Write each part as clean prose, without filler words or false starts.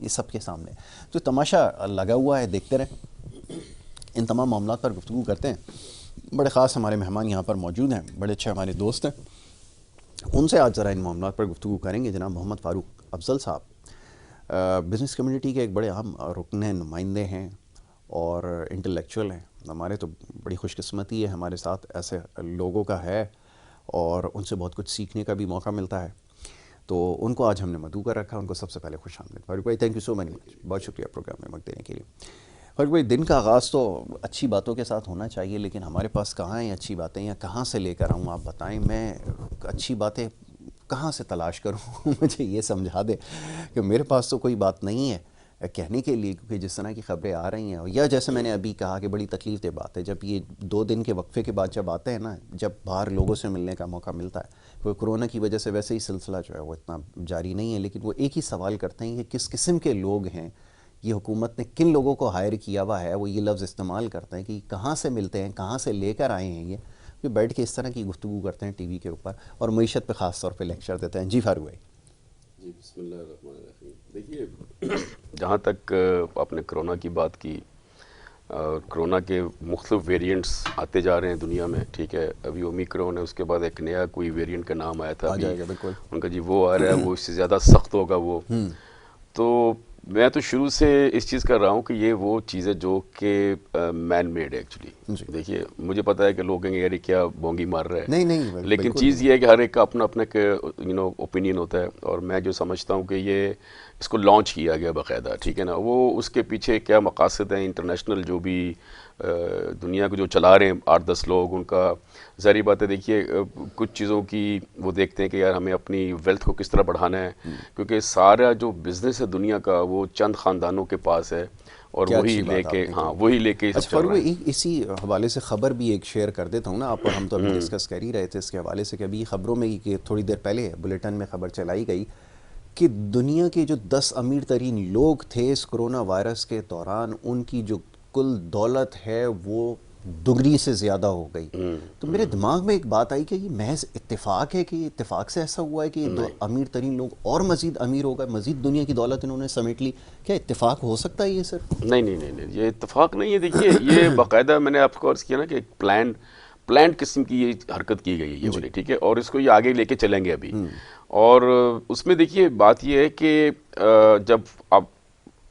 یہ سب کے سامنے. تو تماشا لگا ہوا ہے, دیکھتے رہیں. ان تمام معاملات پر گفتگو کرتے ہیں. بڑے خاص ہمارے مہمان یہاں پر موجود ہیں, بڑے اچھے ہمارے دوست ہیں. ان سے آج ذرا ان معاملات پر گفتگو کریں گے. جناب محمد فاروق افضل صاحب بزنس کمیونٹی کے ایک بڑے اہم رکن ہیں, نمائندے ہیں اور انٹلیکچوئل ہیں. ہمارے تو بڑی خوش قسمتی ہے ہمارے ساتھ ایسے لوگوں کا ہے, اور ان سے بہت کچھ سیکھنے کا بھی موقع ملتا ہے. تو ان کو آج ہم نے مدعو کر رکھا. ان کو سب سے پہلے خوش آمدید. فاروق بھائی تھینک یو سو مچ, بہت شکریہ پروگرام میں وقت دینے کے لیے. فاروق بھائی, دن کا آغاز تو اچھی باتوں کے ساتھ ہونا چاہیے, لیکن ہمارے پاس کہاں ہیں اچھی باتیں, یا کہاں سے لے کر آؤں؟ آپ بتائیں, میں اچھی باتیں کہاں سے تلاش کروں؟ مجھے یہ سمجھا دیں کہ میرے پاس تو کوئی بات نہیں ہے کہنے کے لیے, کیونکہ جس طرح کی خبریں آ رہی ہیں, یا جیسے میں نے ابھی کہا کہ بڑی تکلیف دہ بات ہے جب یہ 2 دن کے وقفے کے بعد جب آتے ہیں نا, جب باہر لوگوں سے ملنے کا موقع ملتا ہے. کوئی کورونا کی وجہ سے ویسے ہی سلسلہ جو ہے وہ اتنا جاری نہیں ہے, لیکن وہ ایک ہی سوال کرتے ہیں کہ کس قسم کے لوگ ہیں, یہ حکومت نے کن لوگوں کو ہائر کیا ہوا ہے. وہ یہ لفظ استعمال کرتے ہیں کہ کہاں سے ملتے ہیں, کہاں سے لے کر آئے ہیں یہ. پھر بیٹھ کے اس طرح کی گفتگو کرتے ہیں ٹی وی کے اوپر, اور معیشت پہ خاص طور پہ لیکچر دیتے ہیں. جی فاروق بھائی. جی بسم اللہ الرحمن الرحیم. دیکھیے, جہاں تک آپ نے کرونا کی بات کی, کرونا کے مختلف ویریئنٹس آتے جا رہے ہیں دنیا میں, ٹھیک ہے. ابھی اومیکرون ہے, اس کے بعد ایک نیا کوئی ویریئنٹ کا نام آیا تھا, آ جائے گا بالکل ان کا جی وہ آ رہا ہے, وہ اس سے زیادہ سخت ہوگا وہ. تو میں تو شروع سے اس چیز کر رہا ہوں کہ یہ وہ چیز ہے جو کہ مین میڈ ہے ایکچولی. دیکھیے, مجھے پتہ ہے کہ لوگ کہیں گے یار کیا بونگی مار رہا ہے, نہیں, لیکن چیز یہ ہے کہ ہر ایک کا اپنا اپنا اوپینین ہوتا ہے. اور میں جو سمجھتا ہوں کہ یہ اس کو لانچ کیا گیا باقاعدہ, ٹھیک ہے نا. وہ اس کے پیچھے کیا مقاصد ہیں انٹرنیشنل, جو بھی دنیا کو جو چلا رہے ہیں 8-10 لوگ, ان کا ظاہری بات ہے. دیکھیے, کچھ چیزوں کی وہ دیکھتے ہیں کہ یار ہمیں اپنی ویلتھ کو کس طرح بڑھانا ہے, کیونکہ سارا جو بزنس ہے دنیا کا وہ چند خاندانوں کے پاس ہے, اور وہی لے کے وہی لے کے سب چل رہے ہیں. اسی حوالے سے خبر بھی ایک شیئر کر دیتا ہوں نا آپ, اور ہم تو ابھی ڈسکس کر ہی رہے تھے اس کے حوالے سے کہ ابھی خبروں میں ہی کہ تھوڑی دیر پہلے بلیٹن میں خبر چلائی گئی کہ دنیا کے جو 10 امیر ترین لوگ تھے اس کرونا وائرس کے دوران, ان کی جو کل دولت ہے وہ دگنی سے زیادہ ہو گئی. تو میرے دماغ میں ایک بات آئی کہ یہ محض اتفاق ہے, کہ اتفاق سے ایسا ہوا ہے کہ یہ 2 امیر ترین لوگ اور مزید امیر ہو گئے, مزید دنیا کی دولت انہوں نے سمیٹ لی. کیا اتفاق ہو سکتا ہے یہ صرف؟ نہیں, یہ اتفاق نہیں ہے. دیکھیے, یہ باقاعدہ میں نے آپ کو عرض کیا نا کہ ایک پلانڈ قسم کی یہ حرکت کی گئی ہے یہ والی, ٹھیک ہے. اور اس کو یہ آگے لے کے چلیں گے ابھی. اور اس میں دیکھیے بات یہ ہے کہ جب آپ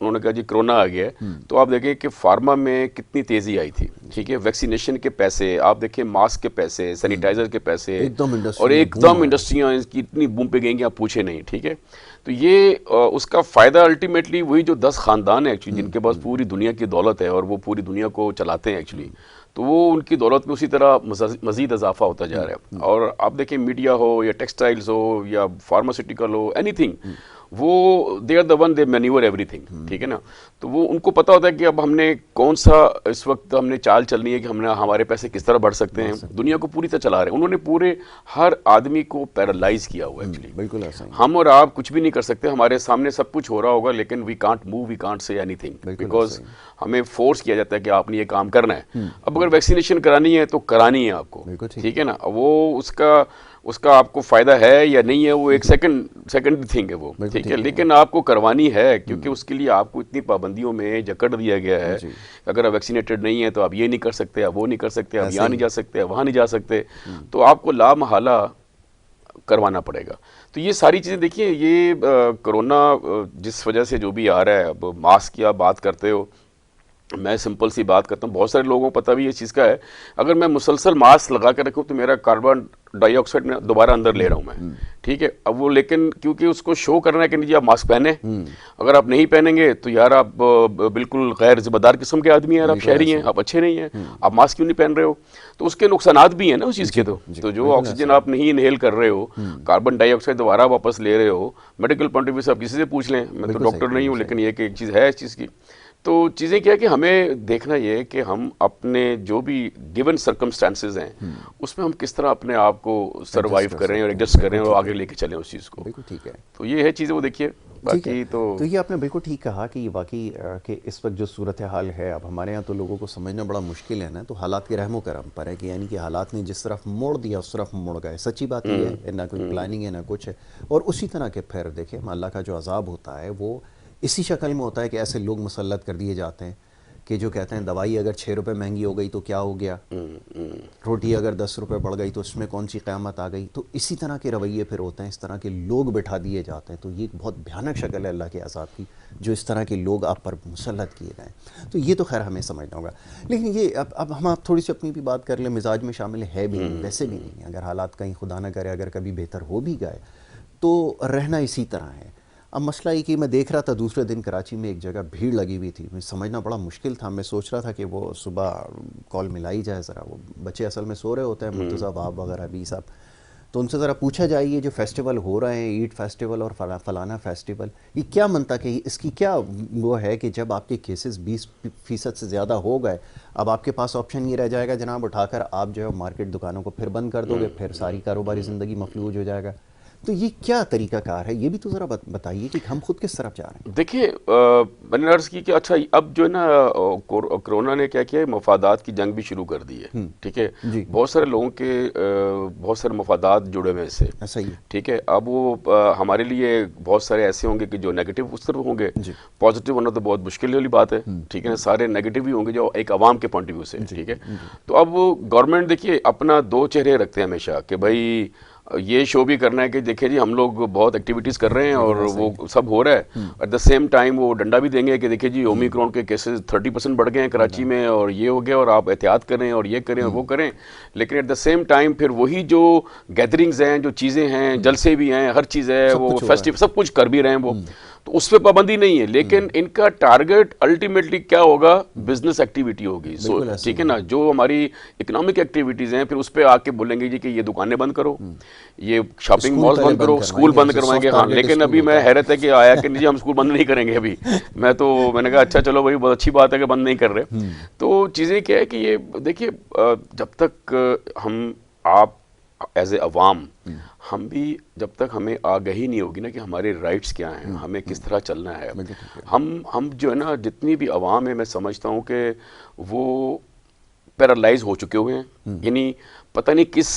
انہوں نے کہا جی کرونا آ گیا, تو آپ دیکھیں کہ فارما میں کتنی تیزی آئی تھی, ٹھیک ہے. ویکسینیشن کے پیسے آپ دیکھیں, ماسک کے پیسے, سینیٹائزر کے پیسے, اور ایک دم انڈسٹریاں کی اتنی بوم پہ گئیں کہ آپ پوچھیں نہیں, ٹھیک ہے. تو یہ اس کا فائدہ الٹیمیٹلی وہی جو 10 خاندان ہیں ایکچولی, جن کے پاس پوری دنیا کی دولت ہے اور وہ پوری دنیا کو چلاتے ہیں ایکچولی, تو وہ ان کی دولت میں اسی طرح مزید اضافہ ہوتا جا رہا ہے. اور آپ دیکھیں میڈیا ہو یا ٹیکسٹائلز ہو یا فارماسیوٹیکل ہو, اینی تھنگ, وہ they are the one they manoeuvre everything, ٹھیک ہے نا. تو وہ ان کو پتہ ہوتا ہے کہ اب ہم نے کون سا اس وقت ہم نے چال چلنی ہے کہ ہمارے پیسے کس طرح بڑھ سکتے ہیں. دنیا کو پوری طرح چلا رہے ہیں انہوں نے, پورے ہر آدمی کو پیرالائز کیا ہوا ہے ایکچولی. بالکل ایسا ہی. ہم اور آپ کچھ بھی نہیں کر سکتے, ہمارے سامنے سب کچھ ہو رہا ہوگا, لیکن we can't move, we can't say anything, because ہمیں فورس کیا جاتا ہے کہ آپ نے یہ کام کرنا ہے. اب اگر ویکسینیشن کرانی ہے تو کرانی ہے آپ کو, ٹھیک ہے نا. وہ اس کا آپ کو فائدہ ہے یا نہیں ہے, وہ ایک سیکنڈ تھنگ ہے وہ, ٹھیک ہے. لیکن آپ کو کروانی ہے, کیونکہ اس کے لیے آپ کو اتنی پابندیوں میں جکڑ دیا گیا ہے. اگر آپ ویکسینیٹڈ نہیں ہیں تو آپ یہ نہیں کر سکتے, آپ وہ نہیں کر سکتے, آپ یہاں نہیں جا سکتے, آپ وہاں نہیں جا سکتے, تو آپ کو لا محالہ کروانا پڑے گا. تو یہ ساری چیزیں دیکھیے, یہ کرونا جس وجہ سے جو بھی آ رہا ہے, اب ماسک کی آپ بات کرتے ہو, میں سمپل سی بات کرتا ہوں, بہت سارے لوگوں کو پتہ بھی اس چیز کا ہے, اگر میں مسلسل ماسک لگا کے رکھوں تو میرا کاربن ڈائی آکسائڈ میں دوبارہ اندر لے رہا ہوں میں, ٹھیک ہے. اب وہ لیکن کیونکہ اس کو شو کرنا ہے کہ نہیں جی آپ ماسک پہنیں, اگر آپ نہیں پہنیں گے تو یار آپ بالکل غیر ذمہ دار قسم کے آدمی ہیں, آپ شہری ہیں, آپ اچھے نہیں ہیں, آپ ماسک کیوں نہیں پہن رہے ہو. تو اس کے نقصانات بھی ہیں نا اس چیز کے. تو جو آکسیجن آپ نہیں انہیل کر رہے ہو, کاربن ڈائی آکسائڈ دوبارہ واپس لے رہے ہو, میڈیکل پوائنٹ آف ویو سے آپ کسی سے پوچھ لیں, میں تو ڈاکٹر نہیں ہوں, لیکن یہ کہ ایک چیز ہے اس چیز کی. تو چیزیں کیا ہے کہ ہمیں دیکھنا یہ ہے کہ ہم اپنے جو بھی گیون سرکمسٹانسز ہیں اس میں ہم کس طرح اپنے آپ کو سروائیو کریں اور ایڈجسٹ کریں اور آگے لے کے چلیں اس چیز کو. بالکل ٹھیک ہے. تو یہ ہے چیزیں, وہ دیکھیے باقی تو یہ آپ نے بالکل ٹھیک کہا کہ یہ واقعی کہ اس وقت جو صورتحال ہے, اب ہمارے یہاں تو لوگوں کو سمجھنا بڑا مشکل ہے نا, تو حالات کے رحم و کرم پر ہے کہ یعنی کہ حالات نے جس طرف موڑ دیا اس طرف مڑ گئے. سچی بات یہ ہے, نہ کوئی پلاننگ ہے نہ کچھ ہے. اور اسی طرح کے پھر دیکھیں اللہ کا جو عذاب ہوتا ہے وہ اسی شکل میں ہوتا ہے کہ ایسے لوگ مسلط کر دیے جاتے ہیں کہ جو کہتے ہیں دوائی اگر 6 روپے مہنگی ہو گئی تو کیا ہو گیا، روٹی اگر 10 روپے بڑھ گئی تو اس میں کون سی قیامت آ گئی. تو اسی طرح کے رویے پھر ہوتے ہیں، اس طرح کے لوگ بٹھا دیے جاتے ہیں. تو یہ ایک بہت بھیانک شکل ہے اللہ کے عذاب کی، جو اس طرح کے لوگ آپ پر مسلط کیے گئے. تو یہ تو خیر ہمیں سمجھنا ہوگا. لیکن یہ اب ہم آپ تھوڑی سی اپنی بھی بات کر لیں. مزاج میں شامل ہے بھی نہیں، ویسے بھی نہیں. اگر حالات کہیں خدا نہ کرے اگر کبھی بہتر ہو بھی گئے تو رہنا اسی طرح ہے. اب مسئلہ یہ کہ میں دیکھ رہا تھا دوسرے دن کراچی میں ایک جگہ بھیڑ لگی ہوئی تھی. مجھے سمجھنا بڑا مشکل تھا. میں سوچ رہا تھا کہ وہ صبح کال ملائی جائے ذرا. وہ بچے اصل میں سو رہے ہوتے ہیں، مرتضی باب وغیرہ بھی صاحب، تو ان سے ذرا پوچھا جائے یہ جو فیسٹیول ہو رہے ہیں، عید فیسٹیول اور فلانا فیسٹیول، یہ کیا منطق ہے، اس کی کیا وہ ہے کہ جب آپ کے کیسز 20% سے زیادہ ہو گئے اب آپ کے پاس آپشن یہ رہ جائے گا جناب اٹھا کر آپ جو ہے مارکیٹ دکانوں کو پھر بند کر دو گے، پھر ساری کاروباری زندگی مفلوج ہو جائے گا. تو یہ کیا طریقہ کار ہے، یہ بھی تو ذرا بتائیے کہ ہم خود کس طرف جا رہے ہیں. دیکھیے میں نے عرض کی کہ اچھا اب جو ہے نا کرونا نے کیا کیا ہے، مفادات کی جنگ بھی شروع کر دی ہے. ٹھیک ہے، بہت سارے لوگوں کے بہت سارے مفادات جڑے ہوئے اس سے. صحیح. ٹھیک ہے، اب وہ ہمارے لیے بہت سارے ایسے ہوں گے کہ جو نیگیٹو اس طرف ہوں گے. پازیٹیو ہونا تو بہت مشکل والی بات ہے. ٹھیک ہے نا، سارے نیگیٹو ہی ہوں گے جو ایک عوام کے پوائنٹ آف ویو سے. ٹھیک ہے، تو اب وہ گورنمنٹ دیکھیے اپنا دو چہرے رکھتے ہیں ہمیشہ کہ بھائی یہ شو بھی کرنا ہے کہ دیکھیں جی ہم لوگ بہت ایکٹیویٹیز کر رہے ہیں اور وہ سب ہو رہا ہے. ایٹ دا سیم ٹائم وہ ڈنڈا بھی دیں گے کہ دیکھیں جی اومیکرون کے کیسز 30% بڑھ گئے ہیں کراچی میں اور یہ ہو گیا اور آپ احتیاط کریں اور یہ کریں اور وہ کریں. لیکن ایٹ دا سیم ٹائم پھر وہی جو گیدرنگز ہیں، جو چیزیں ہیں، جلسے بھی ہیں، ہر چیز ہے، وہ فیسٹیول سب کچھ کر بھی رہے ہیں وہ، تو اس پہ پابندی نہیں ہے. لیکن ان کا ٹارگٹ الٹیمیٹلی کیا ہوگا، بزنس ایکٹیویٹی ہوگی. ٹھیک ہے نا، جو ہماری اکنامک ایکٹیویٹیز ہیں پھر اس پہ آ کے بولیں گے جی کہ یہ دکانیں بند کرو، یہ شاپنگ مالز بند کرو، اسکول بند کروائیں گے. ہاں لیکن ابھی میں حیرت ہے کہ آیا کہ نہیں جی ہم اسکول بند نہیں کریں گے ابھی. میں نے کہا اچھا چلو بھائی بہت اچھی بات ہے کہ بند نہیں کر رہے. تو چیزیں کیا ہے کہ یہ دیکھیے جب تک ہم آپ ایز اے عوام ہم بھی جب تک ہمیں آگہی نہیں ہوگی نا کہ ہمارے رائٹس کیا ہیں، ہمیں کس طرح چلنا ہے، ہم جو ہے نا جتنی بھی عوام ہے میں سمجھتا ہوں کہ وہ پیرالائز ہو چکے ہوئے ہیں. یعنی پتہ نہیں کس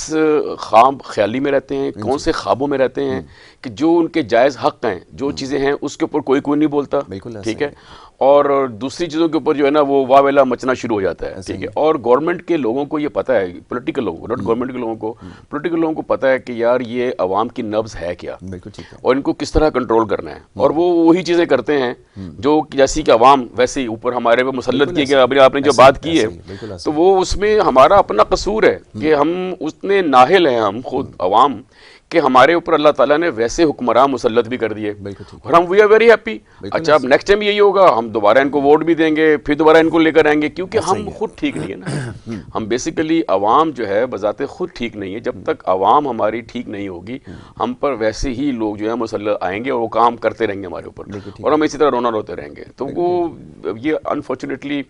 خواب خیالی میں رہتے ہیں، کون سے خوابوں میں رہتے ہیں کہ جو ان کے جائز حق ہیں، جو چیزیں ہیں اس کے اوپر کوئی نہیں بولتا. ٹھیک ہے، اور دوسری چیزوں کے اوپر جو ہے نا وہ واہ ویلا مچنا شروع ہو جاتا ہے. ٹھیک ہے، اور گورنمنٹ کے لوگوں کو یہ پتہ ہے، پولیٹیکل لوگوں کو، ناٹ گورنمنٹ کے لوگوں کو، پولیٹیکل لوگوں کو پتہ ہے کہ یار یہ عوام کی نبض ہے کیا اور ان کو کس طرح کنٹرول کرنا ہے. اور وہ وہی چیزیں کرتے ہیں جو جیسی کہ عوام ویسے ہی اوپر ہمارے پہ مسلط کیے گئے. ابھی آپ نے جو بات کی ہے تو وہ اس میں ہمارا اپنا قصور ہے کہ ہم اتنے ناہل ہیں، ہم خود عوام، کہ ہمارے اوپر اللہ تعالیٰ نے ویسے حکمراں مسلط بھی کر دیے اور ہم وی آر ویری ہیپی. اچھا اب نیکسٹ ٹائم یہی ہوگا، ہم دوبارہ ان کو ووٹ بھی دیں گے، پھر دوبارہ ان کو لے کر آئیں گے، کیونکہ ہم خود ٹھیک نہیں ہے نا. ہم بیسیکلی عوام جو ہے بذات خود ٹھیک نہیں ہے. جب تک عوام ہماری ٹھیک نہیں ہوگی ہم پر ویسے ہی لوگ جو ہے مسلط آئیں گے اور وہ کام کرتے رہیں گے ہمارے اوپر اور ہم اسی طرح رونا روتے رہیں گے. تو وہ یہ انفارچونیٹلی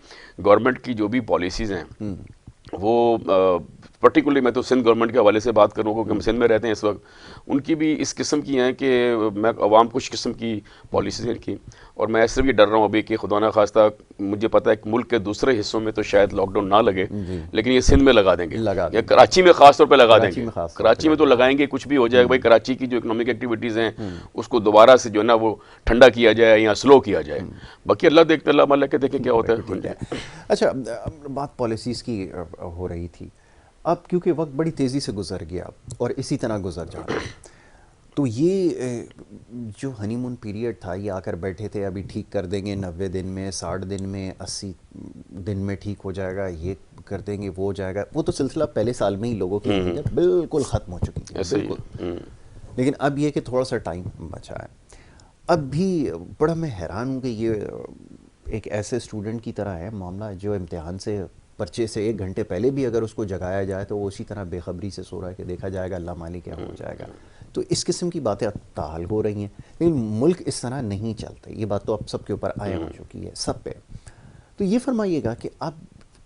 گورنمنٹ کی جو بھی پالیسیز ہیں وہ پرٹیکولرلی میں تو سندھ گورنمنٹ کے حوالے سے بات کروں کیونکہ ہم سندھ میں رہتے ہیں اس وقت، ان کی بھی اس قسم کی ہیں کہ میں عوام کچھ قسم کی پالیسیز ہیں کی. اور میں ایسے بھی ڈر رہا ہوں ابھی کہ خدا نہ خواستہ مجھے پتہ ہے کہ ملک کے دوسرے حصوں میں تو شاید لاک ڈاؤن نہ لگے لیکن یہ سندھ میں لگا دیں گے یا کراچی میں خاص طور پہ لگا دیں گے. کراچی میں تو لگائیں گے، کچھ بھی ہو جائے گا بھائی کراچی کی جو اکنامک ایکٹیویٹیز ہیں اس کو دوبارہ سے جو ہے نا وہ ٹھنڈا کیا جائے یا سلو کیا جائے. باقی اللہ دیکھتے اللہ مالک کے دیکھیں کیا ہوتا ہے. اچھا بات پالیسیز کی ہو رہی تھی، اب کیونکہ وقت بڑی تیزی سے گزر گیا اور اسی طرح گزر جا رہا ہے، تو یہ جو ہنی مون پیریڈ تھا یہ آ کر بیٹھے تھے ابھی ٹھیک کر دیں گے 90 دن میں، 60 دن میں، 80 دن میں ٹھیک ہو جائے گا، یہ کر دیں گے وہ ہو جائے گا. وہ تو سلسلہ پہلے سال میں ہی لوگوں کی بالکل ختم ہو چکی ہے بالکل. لیکن اب یہ کہ تھوڑا سا ٹائم بچا ہے. اب بھی بڑا میں حیران ہوں کہ یہ ایک ایسے اسٹوڈنٹ کی طرح ہے معاملہ جو امتحان سے پرچے سے 1 گھنٹے پہلے بھی اگر اس کو جگایا جائے تو وہ اسی طرح بے خبری سے سو رہا ہے کہ دیکھا جائے گا اللہ مالک کیا ہو جائے گا. تو اس قسم کی باتیں تاحال ہو رہی ہیں، لیکن ملک اس طرح نہیں چلتا. یہ بات تو اب سب کے اوپر آیا ہو چکی ہے سب پہ. تو یہ فرمائیے گا کہ اب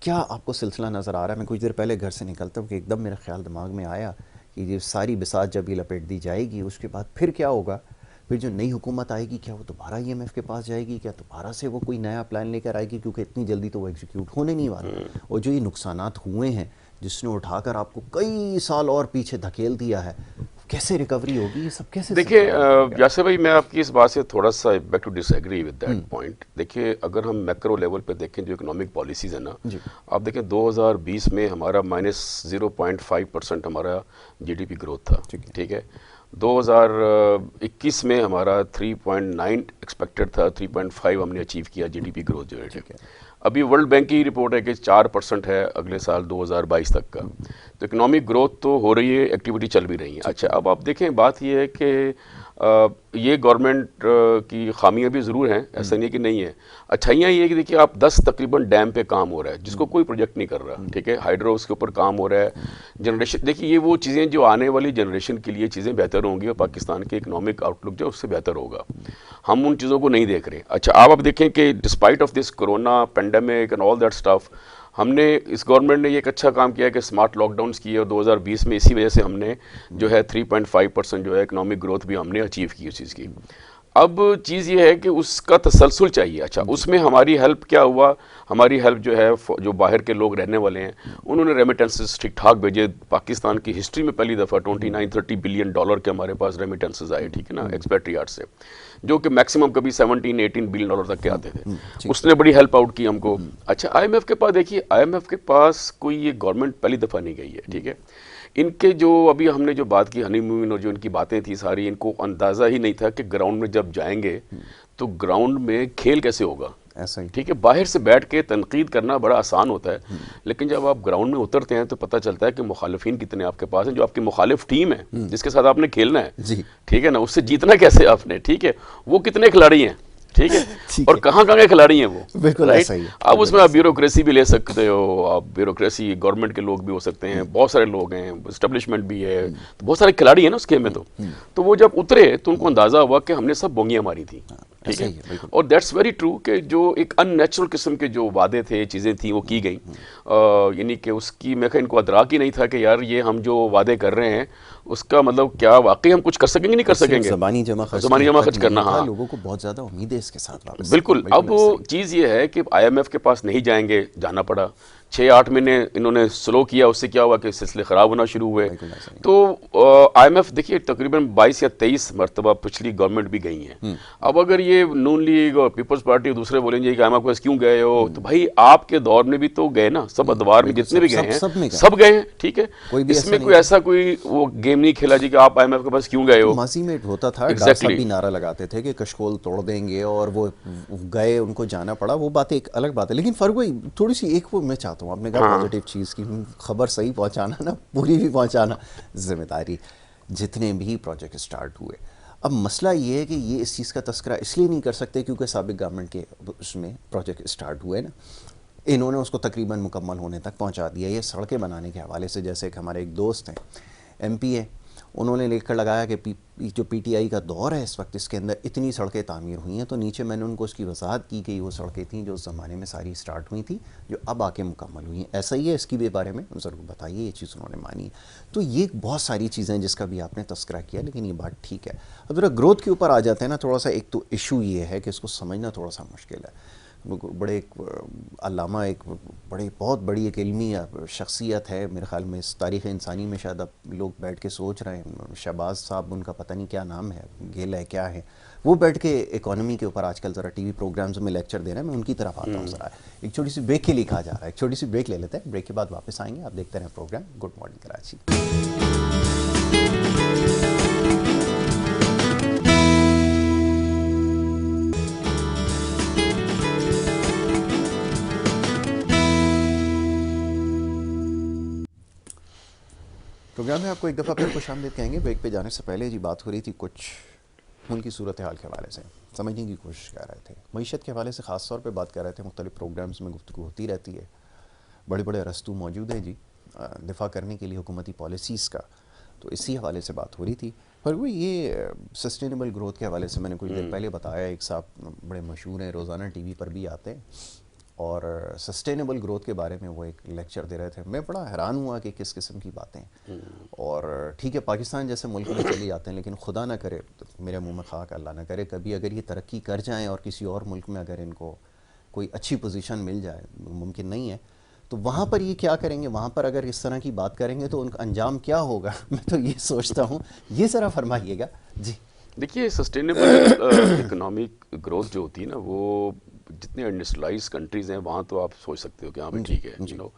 کیا آپ کو سلسلہ نظر آ رہا ہے؟ میں کچھ دیر پہلے گھر سے نکلتا ہوں کہ ایک دم میرا خیال دماغ میں آیا کہ یہ ساری بساط جب یہ لپیٹ دی جائے گی اس کے بعد پھر کیا ہوگا؟ پھر جو نئی حکومت آئے گی کیا وہ دوبارہ IMF کے پاس جائے گی؟ کیا دوبارہ سے وہ کوئی نیا پلان لے کر آئے گی؟ کیونکہ اتنی جلدی تو وہ ایگزیکیوٹ ہونے نہیں والا. اور جو یہ نقصانات ہوئے ہیں جس نے اٹھا کر آپ کو کئی سال اور پیچھے دھکیل دیا ہے، کیسے ریکوری ہوگی, یہ سب کیسے؟ دیکھیے یاسر بھائی, میں آپ کی اس بات سے تھوڑا سا beg to disagree with that point. دیکھیے اگر ہم میکرو لیول پہ دیکھیں جو اکنامک پالیسیز ہیں نا, آپ دیکھیں 2020 میں ہمارا -0.5% ہمارا GDP گروتھ تھا, ٹھیک ہے. 2021 میں ہمارا 3.9 ایکسپیکٹڈ تھا, 3.5 ہم نے اچیو کیا GDP گروتھ جو ریٹ ہے. ابھی ورلڈ بینک کی رپورٹ ہے کہ 4% ہے اگلے سال 2022 تک کا. تو اکنامک گروتھ تو ہو رہی ہے, ایکٹیویٹی چل بھی رہی ہے. اچھا اب آپ دیکھیں بات یہ ہے کہ یہ گورنمنٹ کی خامیاں بھی ضرور ہیں, ایسا نہیں کہ نہیں ہے. اچھائیاں یہ ہے کہ دیکھیے آپ 10 تقریباً ڈیم پہ کام ہو رہا ہے جس کو کوئی پروجیکٹ نہیں کر رہا, ٹھیک ہے. ہائیڈرو اس کے اوپر کام ہو رہا ہے. جنریشن دیکھیے یہ وہ چیزیں جو آنے والی جنریشن کے لیے چیزیں بہتر ہوں گی اور پاکستان کے اکنامک آؤٹ لک جو اس سے بہتر ہوگا. ہم ان چیزوں کو نہیں دیکھ رہے. اچھا آپ اب دیکھیں کہ despite of this corona pandemic and all that stuff, ہم نے اس گورنمنٹ نے یہ ایک اچھا کام کیا کہ اسمارٹ لاک ڈاؤنس کیے, اور 2020 میں اسی وجہ سے ہم نے جو ہے 3.5% جو ہے اکنامک گروتھ بھی ہم نے اچیو کی اس چیز کی. اب چیز یہ ہے کہ اس کا تسلسل چاہیے. اچھا اس میں ہماری ہیلپ کیا ہوا, ہماری ہیلپ جو ہے جو باہر کے لوگ رہنے والے ہیں انہوں نے ریمیٹنسز ٹھیک ٹھاک بھیجے. پاکستان کی ہسٹری میں پہلی دفعہ $29-30 بلین کے ہمارے پاس ریمیٹنسز آئے, ٹھیک ہے نا, ایکسپیٹریاٹ سے, جو کہ میکسیمم کبھی $17-18 بلین تک کے آتے تھے. اس نے بڑی ہیلپ آؤٹ کی ہم کو. اچھا IMF کے پاس دیکھیے, IMF کے پاس کوئی یہ گورنمنٹ پہلی دفعہ نہیں گئی ہے, ٹھیک ہے. ان کے جو ابھی ہم نے جو بات کی ہنی مون اور جو ان کی باتیں تھیں ساری, ان کو اندازہ ہی نہیں تھا کہ گراؤنڈ میں جب جائیں گے تو گراؤنڈ میں کھیل کیسے ہوگا, ایسا ہی, ٹھیک ہے. باہر سے بیٹھ کے تنقید کرنا بڑا آسان ہوتا ہے, لیکن جب آپ گراؤنڈ میں اترتے ہیں تو پتہ چلتا ہے کہ مخالفین کتنے آپ کے پاس ہیں. جو آپ کی مخالف ٹیم ہے جس کے ساتھ آپ نے کھیلنا ہے, ٹھیک ہے نا, اس سے جیتنا کیسے آپ نے, ٹھیک ہے, وہ کتنے کھلاڑی ہیں, ٹھیک ہے, اور کہاں کے کھلاڑی ہیں وہ, بالکل ایسا ہی ہے. آپ اس میں آپ بیوروکریسی بھی لے سکتے ہو, آپ بیوروکریسی گورنمنٹ کے لوگ بھی ہو سکتے ہیں, بہت سارے لوگ ہیں, اسٹیبلشمنٹ بھی ہے, بہت سارے کھلاڑی ہیں نا اس گیم میں. تو وہ جب اترے تو ان کو اندازہ ہوا کہ ہم نے سب بونگیاں ماری تھیں, ٹھیک ہے. اور دیٹس ویری ٹرو کہ جو ایک ان نیچرل قسم کے جو وعدے تھے, چیزیں تھیں, وہ کی گئیں. یعنی کہ اس کی میں کہ ان کو ادراک ہی نہیں تھا کہ یار یہ ہم جو وعدے کر رہے ہیں اس کا مطلب کیا واقعی ہم کچھ کر سکیں گے, نہیں کر سکیں گے. زبانی جمع خرچ کرنا, ہاں, لوگوں کو بہت زیادہ امید ہے اس کے ساتھ. بالکل. اب چیز یہ ہے کہ IMF کے پاس نہیں جائیں گے, جانا پڑا. 6-8 مہینے انہوں نے سلو کیا, اس سے کیا ہوا کہ سلسلے خراب ہونا شروع ہوئے. تو IMF دیکھیے تقریباً 22 یا 23 مرتبہ پچھلی گورنمنٹ بھی گئی ہیں. اب اگر یہ نون لیگ اور پیپلز پارٹی اور دوسرے بولیں گے کہ IMF کے پاس کیوں گئے ہو, تو بھائی آپ کے دور میں بھی تو گئے نا, سب ادوار میں جتنے بھی گئے ہیں سب گئے ہیں, ٹھیک ہے. اس میں کوئی ایسا کوئی وہ گیم نہیں کھیلا جی کہ آپ IMF کے پاس کیوں گئے ہو. ماضی میں ہوتا تھا, ڈاکٹر صاحب بھی نعرہ لگاتے تھے کہ کشکول توڑ دیں گے, اور وہ گئے, ان کو جانا پڑا, وہ بات ایک الگ بات ہے. لیکن فرق وہی تھوڑی سی ایک وہ میں چاہتا ہوں, آپ نے کہا پازیٹیو چیز کی خبر صحیح پہنچانا نا, پوری بھی پہنچانا ذمہ داری. جتنے بھی پروجیکٹ سٹارٹ ہوئے, اب مسئلہ یہ ہے کہ یہ اس چیز کا تذکرہ اس لیے نہیں کر سکتے کیونکہ سابق گورنمنٹ کے اس میں پروجیکٹ سٹارٹ ہوئے نا, انہوں نے اس کو تقریباً مکمل ہونے تک پہنچا دیا. یہ سڑکیں بنانے کے حوالے سے, جیسے کہ ہمارے ایک دوست ہیں MP ہے, انہوں نے لکھ کر لگایا کہ جو PTI کا دور ہے اس وقت, اس کے اندر اتنی سڑکیں تعمیر ہوئی ہیں. تو نیچے میں نے ان کو اس کی وضاحت کی کہ وہ سڑکیں تھیں جو اس زمانے میں ساری سٹارٹ ہوئی تھیں, جو اب آ کے مکمل ہوئی ہیں. ایسا ہی ہے, اس کی بھی بارے میں ضرور بتائیے, یہ چیز انہوں نے مانی ہے. تو یہ بہت ساری چیزیں جس کا بھی آپ نے تذکرہ کیا, لیکن یہ بات ٹھیک ہے. اب ذرا گروتھ کے اوپر آ جاتے ہیں نا, تھوڑا سا ایک تو ایشو یہ ہے کہ اس کو سمجھنا تھوڑا سا مشکل ہے. بڑے علامہ, ایک بڑے بہت بڑی ایک علمی شخصیت ہے میرے خیال میں اس تاریخ انسانی میں, شاید اب لوگ بیٹھ کے سوچ رہے ہیں, شہباز صاحب ان کا پتہ نہیں کیا نام ہے, گیل ہے کیا ہے, وہ بیٹھ کے اکانومی کے اوپر آج کل ذرا TV پروگرامز میں لیکچر دے رہے ہیں. میں ان کی طرف آتا ہوں ذرا, ایک چھوٹی سی بریک کے لیے کہا جا رہا ہے, ایک چھوٹی سی بریک لے لیتے ہیں, بریک کے بعد واپس آئیں گے. آپ دیکھتے رہیں programme good morning Karachi. Programme میں آپ کو ایک دفعہ پھر خوش آمدید کہیں گے. بریک پہ جانے سے پہلے جی بات ہو رہی تھی کچھ ملک کی صورتحال کے حوالے سے, سمجھنے کی کوشش کر رہے تھے. معیشت کے حوالے سے خاص طور پہ بات کر رہے تھے. مختلف پروگرامز میں گفتگو ہوتی رہتی ہے, بڑے بڑے ارسطو موجود ہیں جی دفاع کرنے کے لیے حکومتی پالیسیز کا. تو اسی حوالے سے بات ہو رہی تھی. پر وہ یہ سسٹینیبل گروتھ کے حوالے سے میں نے کچھ دیر پہلے بتایا, ایک صاحب بڑے مشہور ہیں, روزانہ TV پر بھی آتے ہیں, اور سسٹینیبل گروتھ کے بارے میں وہ ایک لیکچر دے رہے تھے. میں بڑا حیران ہوا کہ کس قسم کی باتیں, اور ٹھیک ہے پاکستان جیسے ملک میں چلی جاتے ہیں, لیکن خدا نہ کرے, میرے منہ میں خاک, اللہ نہ کرے کبھی اگر یہ ترقی کر جائیں اور کسی اور ملک میں اگر ان کو کوئی اچھی پوزیشن مل جائے, ممکن نہیں ہے, تو وہاں پر یہ کیا کریں گے؟ وہاں پر اگر اس طرح کی بات کریں گے تو ان کا انجام کیا ہوگا؟ میں تو یہ سوچتا ہوں، یہ ذرا فرمائیے گا جی۔ دیکھیے سسٹینیبل اکنامک گروتھ جو ہوتی ہے نا، وہ جتنے انڈسٹریلائز کنٹریز ہیں وہاں تو آپ سوچ سکتے ہو کہ ہاں بھائی ٹھیک ہے، یو نو،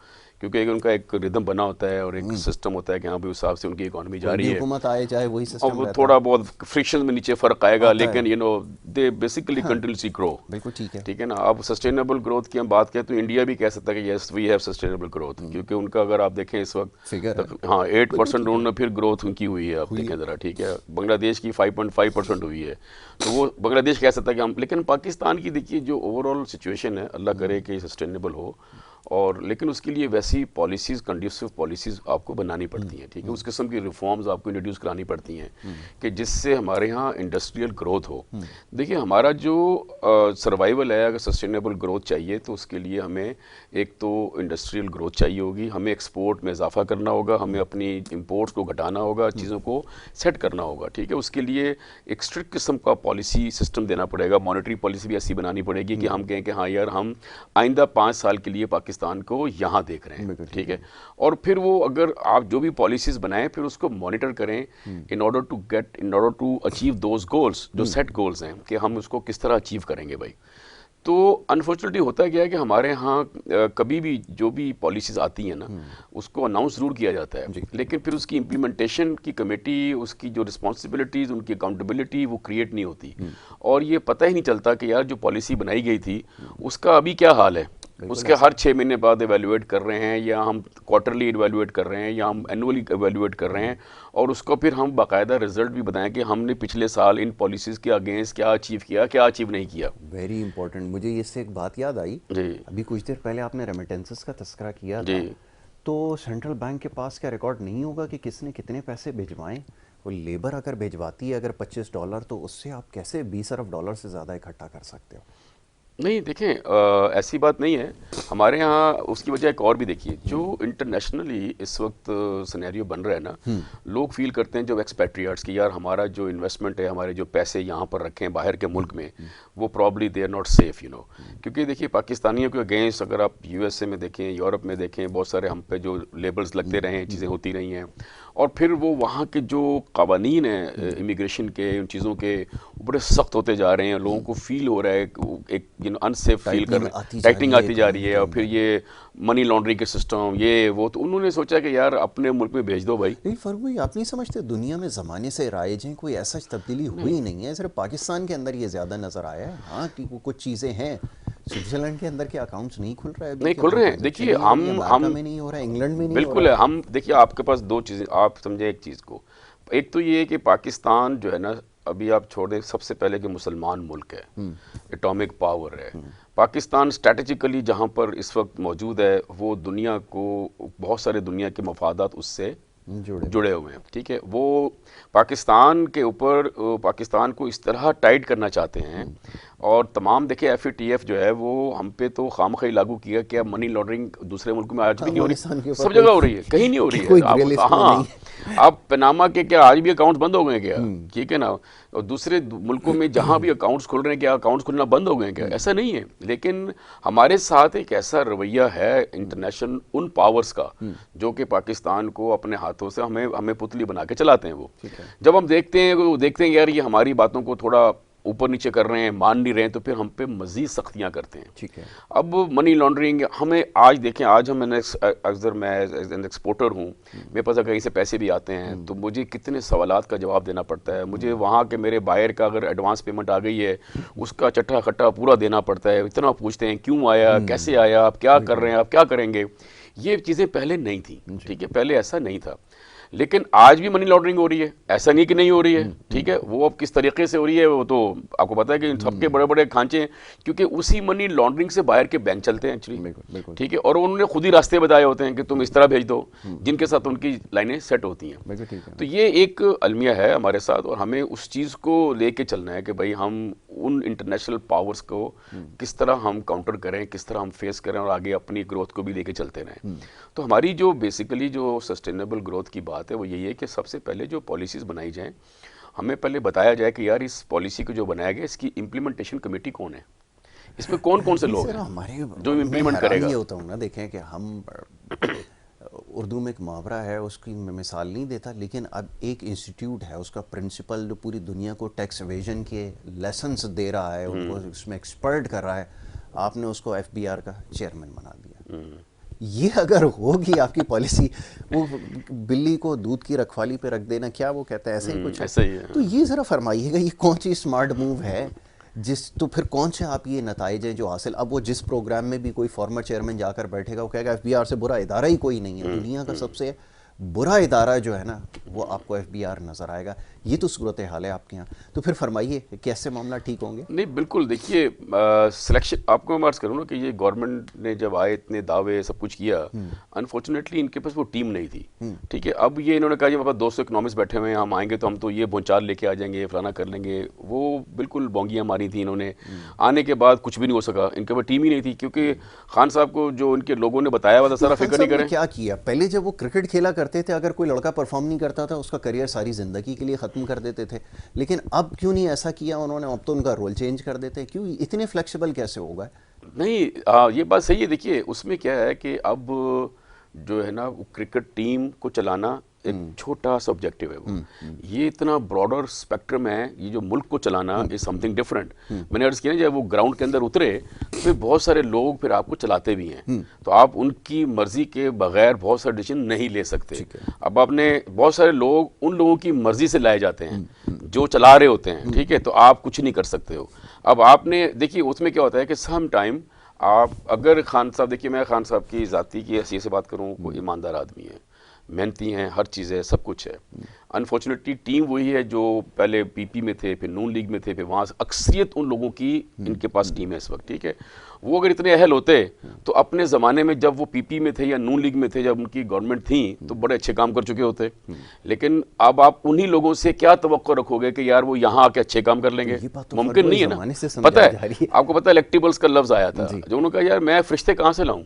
کیونکہ ان کا ایک ردم بنا ہوتا ہے اور ایک سسٹم ہوتا ہے کہ ہاں بھائی اس حساب سے ان کی اکانومی جا رہی ہے، حکومت آئے چاہے وہی اور سسٹم وہ رہتا تھوڑا بہت فرکشن میں نیچے فرق آئے گا، آتا ہے، لیکن you know they basically continuously grow, بالکل ٹھیک ہے۔ ٹھیک ہے نا۔ اب سسٹینیبل گروتھ کی ہم بات کریں تو انڈیا بھی کہہ سکتا ہے کہ یس وی ہیو سسٹینیبل گروتھ، کیونکہ ان کا اگر آپ دیکھیں اس وقت فگر ہے، ہاں 8% ٹھیک ہے، انہوں نے پھر گروتھ ان کی ہوئی ہے، آپ دیکھیں ذرا، ٹھیک ہے۔ بنگلہ دیش کی 5.5% ہوئی ہے، تو وہ بنگلہ دیش کہہ سکتا ہے کہ ہم، لیکن پاکستان کی دیکھیے جو اوور آل سچویشن ہے، اللہ کرے کہ سسٹینیبل ہو، اور لیکن اس کے لیے ویسی پالیسیز، کنڈیوسو پالیسیز آپ کو بنانی پڑتی ہیں، ٹھیک ہے۔ اس قسم کی ریفارمز آپ کو انٹروڈیوس کرانی پڑتی ہیں کہ جس سے ہمارے ہاں انڈسٹریل گروتھ ہو۔ دیکھیے ہمارا جو سروائیول ہے، اگر سسٹینیبل گروتھ چاہیے تو اس کے لیے ہمیں ایک تو انڈسٹریل گروتھ چاہیے ہوگی، ہمیں ایکسپورٹ میں اضافہ کرنا ہوگا، ہمیں اپنی امپورٹس کو گھٹانا ہوگا، چیزوں کو سیٹ کرنا ہوگا، ٹھیک ہے۔ اس کے لیے ایک اسٹرکٹ قسم کا پالیسی سسٹم دینا پڑے گا، مانیٹری پالیسی بھی ایسی بنانی پڑے گی کہ ہم کہیں کہ ہاں یار ہم آئندہ 5 سال کے لیے پاکستان کو یہاں دیکھ رہے ہیں، ٹھیک ہے۔ اور پھر وہ اگر آپ جو بھی پالیسیز بنائیں پھر اس کو مانیٹر کریں in order to achieve those goals, جو سیٹ گولز ہیں، کہ ہم اس کو کس طرح اچیو کریں گے بھائی۔ تو انفارچونیٹلی ہوتا کیا ہے کہ ہمارے ہاں کبھی بھی جو بھی پالیسیز آتی ہیں نا، اس کو اناؤنس ضرور کیا جاتا ہے، لیکن پھر اس کی امپلیمنٹیشن کی کمیٹی، اس کی جو رسپانسبلٹیز، ان کی اکاؤنٹیبلٹی وہ کریٹ نہیں ہوتی، اور یہ پتہ ہی نہیں چلتا کہ یار جو پالیسی بنائی گئی تھی اس کا ابھی کیا حال ہے۔ اس کے ہر 6 مہینے بعد ایویلویٹ کر رہے ہیں، یا ہم کوارٹرلی ایویلویٹ کر رہے ہیں، یا ہم اینولی ایویلویٹ کر رہے ہیں، اور اس کو پھر ہم باقاعدہ رزلٹ بھی بتائیں کہ ہم نے پچھلے سال ان پالیسیز کے اگینسٹ کیا اچیو کیا، کیا اچیو نہیں کیا۔ ویری امپورٹنٹ، مجھے اس سے ایک بات یاد آئی، جی ابھی کچھ دیر پہلے آپ نے ریمیٹنسز کا تذکرہ کیا تھا، جی تو سینٹرل بینک کے پاس کیا ریکارڈ نہیں ہوگا کہ کس نے کتنے پیسے بھیجوائیں؟ وہ لیبر اگر بھیجواتی ہے اگر $25، تو اس سے آپ کیسے $20 ارب سے زیادہ اکٹھا کر سکتے ہو؟ نہیں دیکھیں ایسی بات نہیں ہے ہمارے یہاں، اس کی وجہ ایک اور بھی دیکھیے، جو انٹرنیشنلی اس وقت سینیریو بن رہا ہے نا، لوگ فیل کرتے ہیں جو ایکسپیٹریٹس کی یار ہمارا جو انویسٹمنٹ ہے، ہمارے جو پیسے یہاں پر رکھے ہیں باہر کے ملک میں، وہ probably they are not safe, you know. کیونکہ دیکھیے پاکستانیوں کے اگینسٹ اگر آپ یو ایس اے میں دیکھیں، یورپ میں دیکھیں، بہت سارے ہم پہ جو لیبلز لگتے رہے ہیں، چیزیں ہوتی رہی ہیں، اور پھر وہ وہاں کے جو قوانین ہیں امیگریشن کے، ان چیزوں کے بڑے سخت ہوتے جا رہے ہیں، لوگوں کو فیل ہو رہا ہے ایک ان سیف فیل کر رہے ہیں، ٹائٹنگ آتی جا رہی ہے، اور پھر یہ منی لانڈرنگ کے سسٹم، یہ وہ، تو انہوں نے سوچا کہ یار اپنے ملک میں بھیج دو بھائی۔ نہیں فرق ہوئی، آپ نہیں سمجھتے دنیا میں زمانے سے رائج ہیں، کوئی ایسا تبدیلی ہوئی نہیں ہے، صرف پاکستان کے اندر یہ زیادہ نظر آیا ہے۔ ہاں کچھ چیزیں ہیں، سوئٹزرلینڈ کے اندر کے اکاؤنٹس نہیں کھل رہے، نہیں کھل رہے ہیں، دیکھیے امریکہ میں نہیں ہو رہا، انگلینڈ میں نہیں ہو بالکل رہا۔ ہے، ہم دیکھیے آپ کے پاس دو چیزیں، آپ سمجھیں ایک چیز کو، ایک تو یہ ہے کہ پاکستان جو ہے نا، ابھی آپ چھوڑ دیں سب سے پہلے کہ مسلمان ملک ہے، اٹامک پاور ہے، پاکستان اسٹریٹجیکلی جہاں پر اس وقت موجود ہے، وہ دنیا کو، بہت سارے دنیا کے مفادات اس سے جڑے ہوئے ہیں، ٹھیک ہے۔ وہ پاکستان کے اوپر، پاکستان کو اس طرح ٹائٹ کرنا چاہتے ہیں، اور تمام دیکھیں ایف اے ٹی ایف جو ہے وہ ہم پہ تو خام خواہ لاگو کیا کہ اب منی لانڈرنگ دوسرے ملک میں آج بھی نہیں ہو رہی، سب جگہ ہو رہی ہے، کہیں نہیں ہو رہی ہے، آپ کہاں، آپ پناما کے کیا آج بھی اکاؤنٹس بند ہو گئے کیا، ٹھیک ہے نا، اور دوسرے ملکوں میں جہاں بھی اکاؤنٹس کھل رہے ہیں کیا اکاؤنٹس کھلنا بند ہو گئے کیا؟ ایسا نہیں ہے، لیکن ہمارے ساتھ ایک ایسا رویہ ہے انٹرنیشنل ان پاورز کا جو کہ پاکستان کو اپنے ہاتھوں سے ہمیں پتلی بنا کے چلاتے ہیں۔ وہ جب ہم دیکھتے ہیں یار یہ ہماری باتوں کو تھوڑا اوپر نیچے کر رہے ہیں، مان نہیں رہے ہیں، تو پھر ہم پہ مزید سختیاں کرتے ہیں، ٹھیک ہے۔ اب منی لانڈرنگ ہمیں آج دیکھیں، آج میں ایکسپورٹر ہوں، میرے پاس اگر کہیں سے پیسے بھی آتے ہیں تو مجھے کتنے سوالات کا جواب دینا پڑتا ہے، مجھے وہاں کے میرے بائر کا اگر ایڈوانس پیمنٹ آ گئی ہے اس کا چٹا کھٹا پورا دینا پڑتا ہے، اتنا پوچھتے ہیں کیوں آیا، کیسے آیا، آپ کیا کر رہے ہیں، آپ کیا کریں گے۔ یہ چیزیں پہلے نہیں تھیں، ٹھیک ہے، پہلے ایسا نہیں تھا، لیکن آج بھی منی لانڈرنگ ہو رہی ہے، ایسا نہیں کہ نہیں ہو رہی ہے، ٹھیک ہے۔ وہ اب کس طریقے سے ہو رہی ہے وہ تو آپ کو پتہ ہے کہ سب کے بڑے بڑے کھانچے ہیں، کیونکہ اسی منی لانڈرنگ سے باہر کے بینک چلتے ہیں ایکچولی، ٹھیک ہے، اور انہوں نے خود ہی راستے بتائے ہوتے ہیں کہ تم اس طرح بھیج دو، جن کے ساتھ ان کی لائنیں سیٹ ہوتی ہیں۔ تو یہ ایک المیہ ہے ہمارے ساتھ، اور ہمیں اس چیز کو لے کے چلنا ہے کہ بھائی ہم ان انٹرنیشنل پاورز کو کس طرح ہم کاؤنٹر کریں، کس طرح ہم فیس کریں، اور آگے اپنی گروتھ کو بھی لے کے چلتے رہیں۔ تو ہماری جو بیسیکلی جو سسٹینیبل گروتھ کی بات ہے وہ یہی ہے کہ سب سے پہلے جو پالیسیز بنائی جائیں، ہمیں پہلے بتایا جائے کہ یار اس پالیسی کو جو بنایا گیا اس کی امپلیمنٹیشن کمیٹی کون ہے، اس میں کون کون سے لوگ ہیں ہمارے جو امپلیمنٹ کرے گا؟ یہ ہوتا ہوں نا، دیکھیں کہ ہم اردو میں ایک محاورہ ہے، اس کی میں مثال نہیں دیتا، لیکن اب ایک انسٹیٹیوٹ ہے، اس کا پرنسپل جو پوری دنیا کو ٹیکس ایویژن کے لیسنس دے رہا ہے، ان کو اس میں ایکسپرٹ کر رہا ہے، آپ نے اس کو ایف بی آر کا چیئرمین بنا دیا. یہ اگر ہوگی آپ کی پالیسی، وہ بلی کو دودھ کی رکھوالی پہ رکھ دینا، کیا وہ کہتا ہے ایسا ہی کچھ ایسا ہی ہے. تو یہ ذرا فرمائیے گا یہ کون سی اسمارٹ موو ہے تو پھر کون سے آپ یہ نتائج ہیں جو حاصل. اب وہ جس پروگرام میں بھی کوئی فارمر چیئرمین جا کر بیٹھے گا، وہ کہے گا ایف بی آر سے برا ادارہ ہی کوئی نہیں ہے، دنیا کا سب سے برا ادارہ جو ہے نا وہ آپ کو ایف بی آر نظر آئے گا. یہ تو صورتحال ہے آپ کے یہاں. تو پھر فرمائیے کیسے معاملہ ٹھیک ہوں گے؟ نہیں بالکل، دیکھیے سلیکشن آپ کو میں عرض کروں نا کہ یہ گورنمنٹ نے جب آئے اتنے دعوے سب کچھ کیا، انفارچونیٹلی ان کے پاس وہ ٹیم نہیں تھی. ٹھیک ہے، اب یہ انہوں نے کہا جی ہمارے پاس 200 اکنامسٹ بیٹھے ہوئے ہیں، ہم آئیں گے تو ہم تو یہ بونچال لے کے آ جائیں گے، فلانا کر لیں گے. وہ بالکل بونگیاں ماری تھیں انہوں نے. آنے کے بعد کچھ بھی نہیں ہو سکا، ان کے پاس ٹیم ہی نہیں تھی، کیونکہ خان صاحب کو جو ان کے لوگوں نے بتایا ہوا تھا سارا فکر نہیں کریں. کیا کیا پہلے جب وہ کرکٹ کھیلا کرتے تھے، اگر کوئی لڑکا پرفارم نہیں کرتا تھا اس کا کریئر ساری زندگی کے لیے ختم کر دیتے تھے. لیکن اب کیوں نہیں ایسا کیا انہوں نے؟ اب تو ان کا رول چینج کر دیتے. کیوں اتنے فلیکسیبل کیسے ہوگا؟ نہیں یہ بات صحیح ہے. دیکھیے اس میں کیا ہے کہ اب جو ہے نا کرکٹ ٹیم کو چلانا ایک چھوٹا سا آبجیکٹیو ہے، وہ یہ اتنا براڈر اسپیکٹرم ہے. یہ جو ملک کو چلانا از سم تھنگ ڈفرینٹ. میں نے عرض کیا نا جب وہ گراؤنڈ کے اندر اترے تو پھر بہت سارے لوگ پھر آپ کو چلاتے بھی ہیں، تو آپ ان کی مرضی کے بغیر بہت سارے ڈیسیژن نہیں لے سکتے. اب آپ نے بہت سارے لوگ ان لوگوں کی مرضی سے لائے جاتے ہیں جو چلا رہے ہوتے ہیں. ٹھیک ہے، تو آپ کچھ نہیں کر سکتے ہو. اب آپ نے دیکھیے اس میں کیا ہوتا ہے کہ سم ٹائم آپ اگر خان صاحب، دیکھیے میں خان صاحب کی ذاتی کی حیثیت سے بات کروں، وہ ایماندار آدمی ہے، محنتی ہیں، ہر چیز ہے، سب کچھ ہے. انفارچونیٹلی ٹیم وہی ہے جو پہلے پی پی میں تھے، پھر نون لیگ میں تھے، پھر وہاں سے اکثریت ان لوگوں کی ان کے پاس ٹیم ہے اس وقت. ٹھیک ہے، وہ اگر اتنے اہل ہوتے تو اپنے زمانے میں جب وہ پی پی میں تھے یا نون لیگ میں تھے، جب ان کی گورنمنٹ تھیں، تو بڑے اچھے کام کر چکے ہوتے. لیکن اب آپ انہی لوگوں سے کیا توقع رکھو گے کہ یار وہ یہاں آ کے اچھے کام کر لیں گے؟ ممکن نہیں ہے نا. پتہ ہے آپ کو پتہ ہے الیکٹیبلس کا لفظ آیا تھا، جو انہوں نے کہا یار میں فرشتے کہاں سے لاؤں.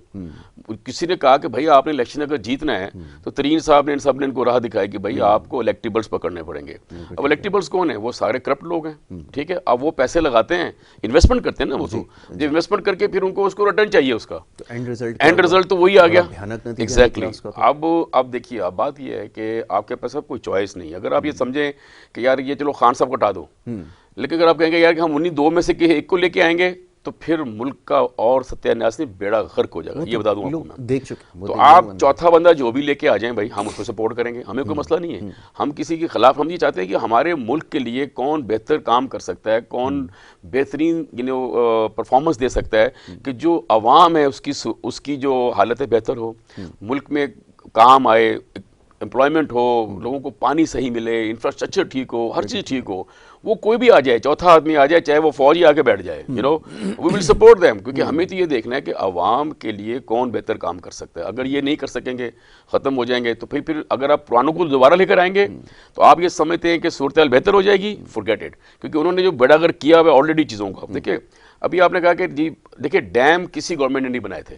کسی نے کہا کہ بھائی آپ نے الیکشن اگر جیتنا ہے تو ترین صاحب نے ان سب نے ان کو راہ دکھائی کہ بھائی آپ کو الیکٹیبلس پکڑنے پڑیں گے. اب الیکٹیبلس کون ہیں؟ وہ سارے کرپٹ لوگ ہیں. ٹھیک ہے، اب وہ پیسے لگاتے ہیں، انویسٹمنٹ کرتے ہیں نا وہ، تو جب انویسٹمنٹ کر کے پھر ان کو اس کو ریٹرن چاہیے، اس کا اینڈ رزلٹ تو وہی آ گیا. ایگزیکٹلی. اب دیکھیے اب بات یہ ہے کہ آپ کے پاس اب کوئی چوائس نہیں. اگر آپ یہ سمجھیں کہ یار یہ چلو خان صاحب کو ہٹا دو، لیکن اگر آپ کہیں گے یار کہ ہم انہی دو میں سے ایک کو لے کے آئیں گے تو پھر ملک کا اور ستیہ ناش نہیں بیڑا غرق ہو جائے گا. یہ بتا دوں آپ کو میں، دیکھ چکے. تو آپ چوتھا بندہ جو بھی لے کے آ جائیں بھائی، ہم اس کو سپورٹ کریں گے، ہمیں کوئی مسئلہ نہیں ہے. ہم کسی کے خلاف، ہم یہ چاہتے ہیں کہ ہمارے ملک کے لیے کون بہتر کام کر سکتا ہے، کون بہترین پرفارمنس دے سکتا ہے کہ جو عوام ہے اس کی جو حالت بہتر ہو، ملک میں کام آئے، امپلائمنٹ ہو، لوگوں کو پانی صحیح ملے، انفراسٹرکچر ٹھیک ہو، ہر چیز ٹھیک ہو. وہ کوئی بھی آ جائے، چوتھا آدمی آ جائے، چاہے وہ فوجی آ کے بیٹھ جائے، وی ول سپورٹ دیم. کیونکہ ہمیں تو یہ دیکھنا ہے کہ عوام کے لیے کون بہتر کام کر سکتا ہے. اگر یہ نہیں کر سکیں گے، ختم ہو جائیں گے، تو پھر اگر آپ پرانوں کو دوبارہ لے کر آئیں گے تو آپ یہ سمجھتے ہیں کہ صورتحال بہتر ہو جائے گی، فورگیٹ اٹ. کیونکہ انہوں نے جو بیڑا غرق کیا ہوا آلریڈی چیزوں کو. دیکھیں ابھی آپ نے کہا کہ جی دیکھیں ڈیم کسی گورنمنٹ نے نہیں بنائے تھے،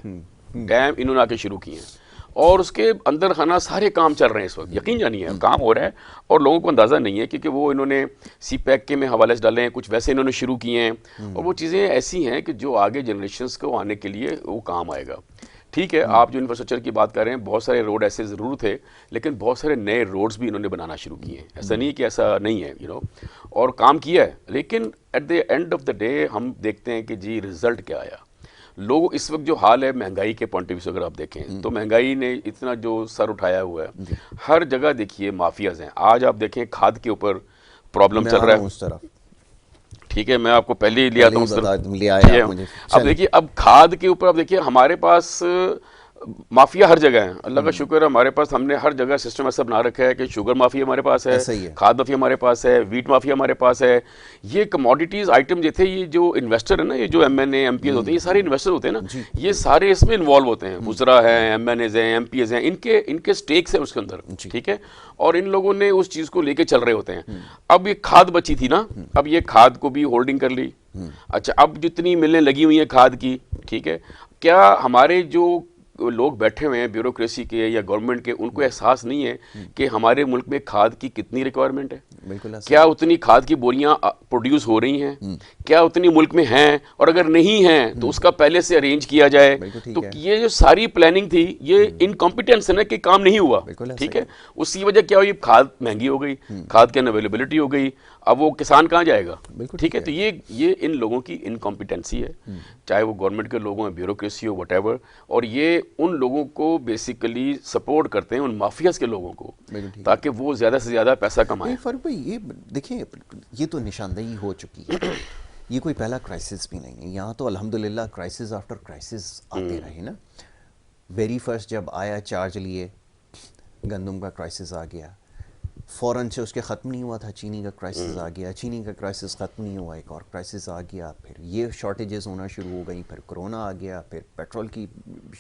ڈیم انہوں نے آ کے شروع کیے ہیں، اور اس کے اندر خانہ سارے کام چل رہے ہیں اس وقت. یقین جانیے کام ہو رہا ہے اور لوگوں کو اندازہ نہیں ہے، کیونکہ وہ انہوں نے سی پیک کے میں حوالے سے ڈالے ہیں، کچھ ویسے انہوں نے شروع کیے ہیں، اور وہ چیزیں ایسی ہیں کہ جو آگے جنریشنز کو آنے کے لیے وہ کام آئے گا. ٹھیک ہے، آپ جو انفراسٹرکچر کی بات کر رہے ہیں، بہت سارے روڈ ایسے ضرور تھے، لیکن بہت سارے نئے روڈز بھی انہوں نے بنانا شروع کیے ہیں. ایسا نہیں ہے کہ ایسا نہیں ہے، اور کام کیا ہے. لیکن at the end of the day ہم دیکھتے ہیں کہ جی رزلٹ کیا آیا. لوگ اس وقت جو حال ہے مہنگائی کے پوائنٹ آف ویو سے اگر آپ دیکھیں تو مہنگائی نے اتنا جو سر اٹھایا ہوا ہے، ہر جگہ دیکھیے مافیاز ہیں. آج آپ دیکھیں کھاد کے اوپر پرابلم چل رہا ہے. ٹھیک ہے، میں آپ کو پہلے ہی لیا تھا اس طرف. اب دیکھیے اب کھاد کے اوپر اب دیکھیے ہمارے پاس مافیا ہر جگہ ہے. اللہ کا شکر ہے ہمارے پاس، ہم نے ہر جگہ سسٹم ایسا بنا رکھا ہے کہ شوگر مافیا ہمارے پاس ہے، کھاد مافیا ہمارے پاس ہے، ویٹ مافیا ہمارے پاس ہے. یہ کموڈیٹیز آئٹم جو تھے، یہ جو انویسٹر ہیں نا، یہ جو M N A M P As ہوتے ہیں، یہ سارے انویسٹر ہوتے ہیں نا، یہ سارے اس میں انوالو ہوتے ہیں. وزراء ہیں، ایم این ایز ہیں، ایم پی ایز ہیں، ان کے سٹیکس ہیں اس کے اندر. ٹھیک ہے، اور ان لوگوں نے اس چیز کو لے کے چل رہے ہوتے ہیں. اب یہ کھاد بچی تھی نا، اب یہ کھاد کو بھی ہولڈنگ کر لی. اچھا اب جتنی ملیں لگی ہوئی ہیں کھاد کی، ٹھیک ہے، کیا ہمارے جو لوگ بیٹھے ہوئے ہیں بیوروکریسی کے یا گورنمنٹ کے، ان کو احساس نہیں ہے کہ ہمارے ملک میں کھاد کی کتنی ریکوائرمنٹ ہے؟ کیا اتنی کھاد کی بوریاں پروڈیوس ہو رہی ہیں, کیا اتنی ملک میں ہیں, اور اگر نہیں ہیں تو اس کا پہلے سے ارینج کیا جائے. تو یہ جو ساری پلاننگ تھی یہ انکمپیٹنس ہے نا, کہ کام نہیں ہوا. ٹھیک ہے, اس کی وجہ کیا ہوئی, کھاد مہنگی ہو گئی, کھاد کی انویلیبلٹی ہو گئی, اب وہ کسان کہاں جائے گا. ٹھیک ہے, تو یہ ان لوگوں کی انکمپیٹنسی ہے, چاہے وہ گورنمنٹ کے لوگوں میں بیوروکریسی ہو وٹ ایور, اور یہ ان لوگوں کو بیسیکلی سپورٹ کرتے ہیں, ان مافیاز کے لوگوں کو, تاکہ وہ زیادہ سے زیادہ پیسہ کمائیں. فاروق بھائی یہ دیکھیں, یہ تو نشاندہی ہو چکی ہے, یہ کوئی پہلا کرائسس بھی نہیں ہے. یہاں تو الحمدللہ کرائسس آفٹر کرائسس آتے رہے نا. ویری فرسٹ جب آیا چارج لیے, گندم کا کرائسس آ گیا, فوراً سے اس کے ختم نہیں ہوا تھا, چینی کا کرائسس آ گیا, چینی کا کرائسس ختم نہیں ہوا, ایک اور کرائسس آ گیا, پھر یہ شارٹیجز ہونا شروع ہو گئیں, پھر کرونا آ گیا, پھر پیٹرول کی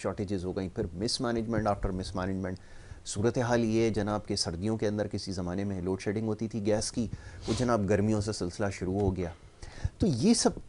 شارٹیجز ہو گئیں, پھر مس مینجمنٹ آفٹر مس مینجمنٹ. صورتحال یہ جناب کہ سردیوں کے اندر کسی زمانے میں لوڈ شیڈنگ ہوتی تھی گیس کی, وہ جناب گرمیوں سے سلسلہ شروع ہو گیا. تو یہ سب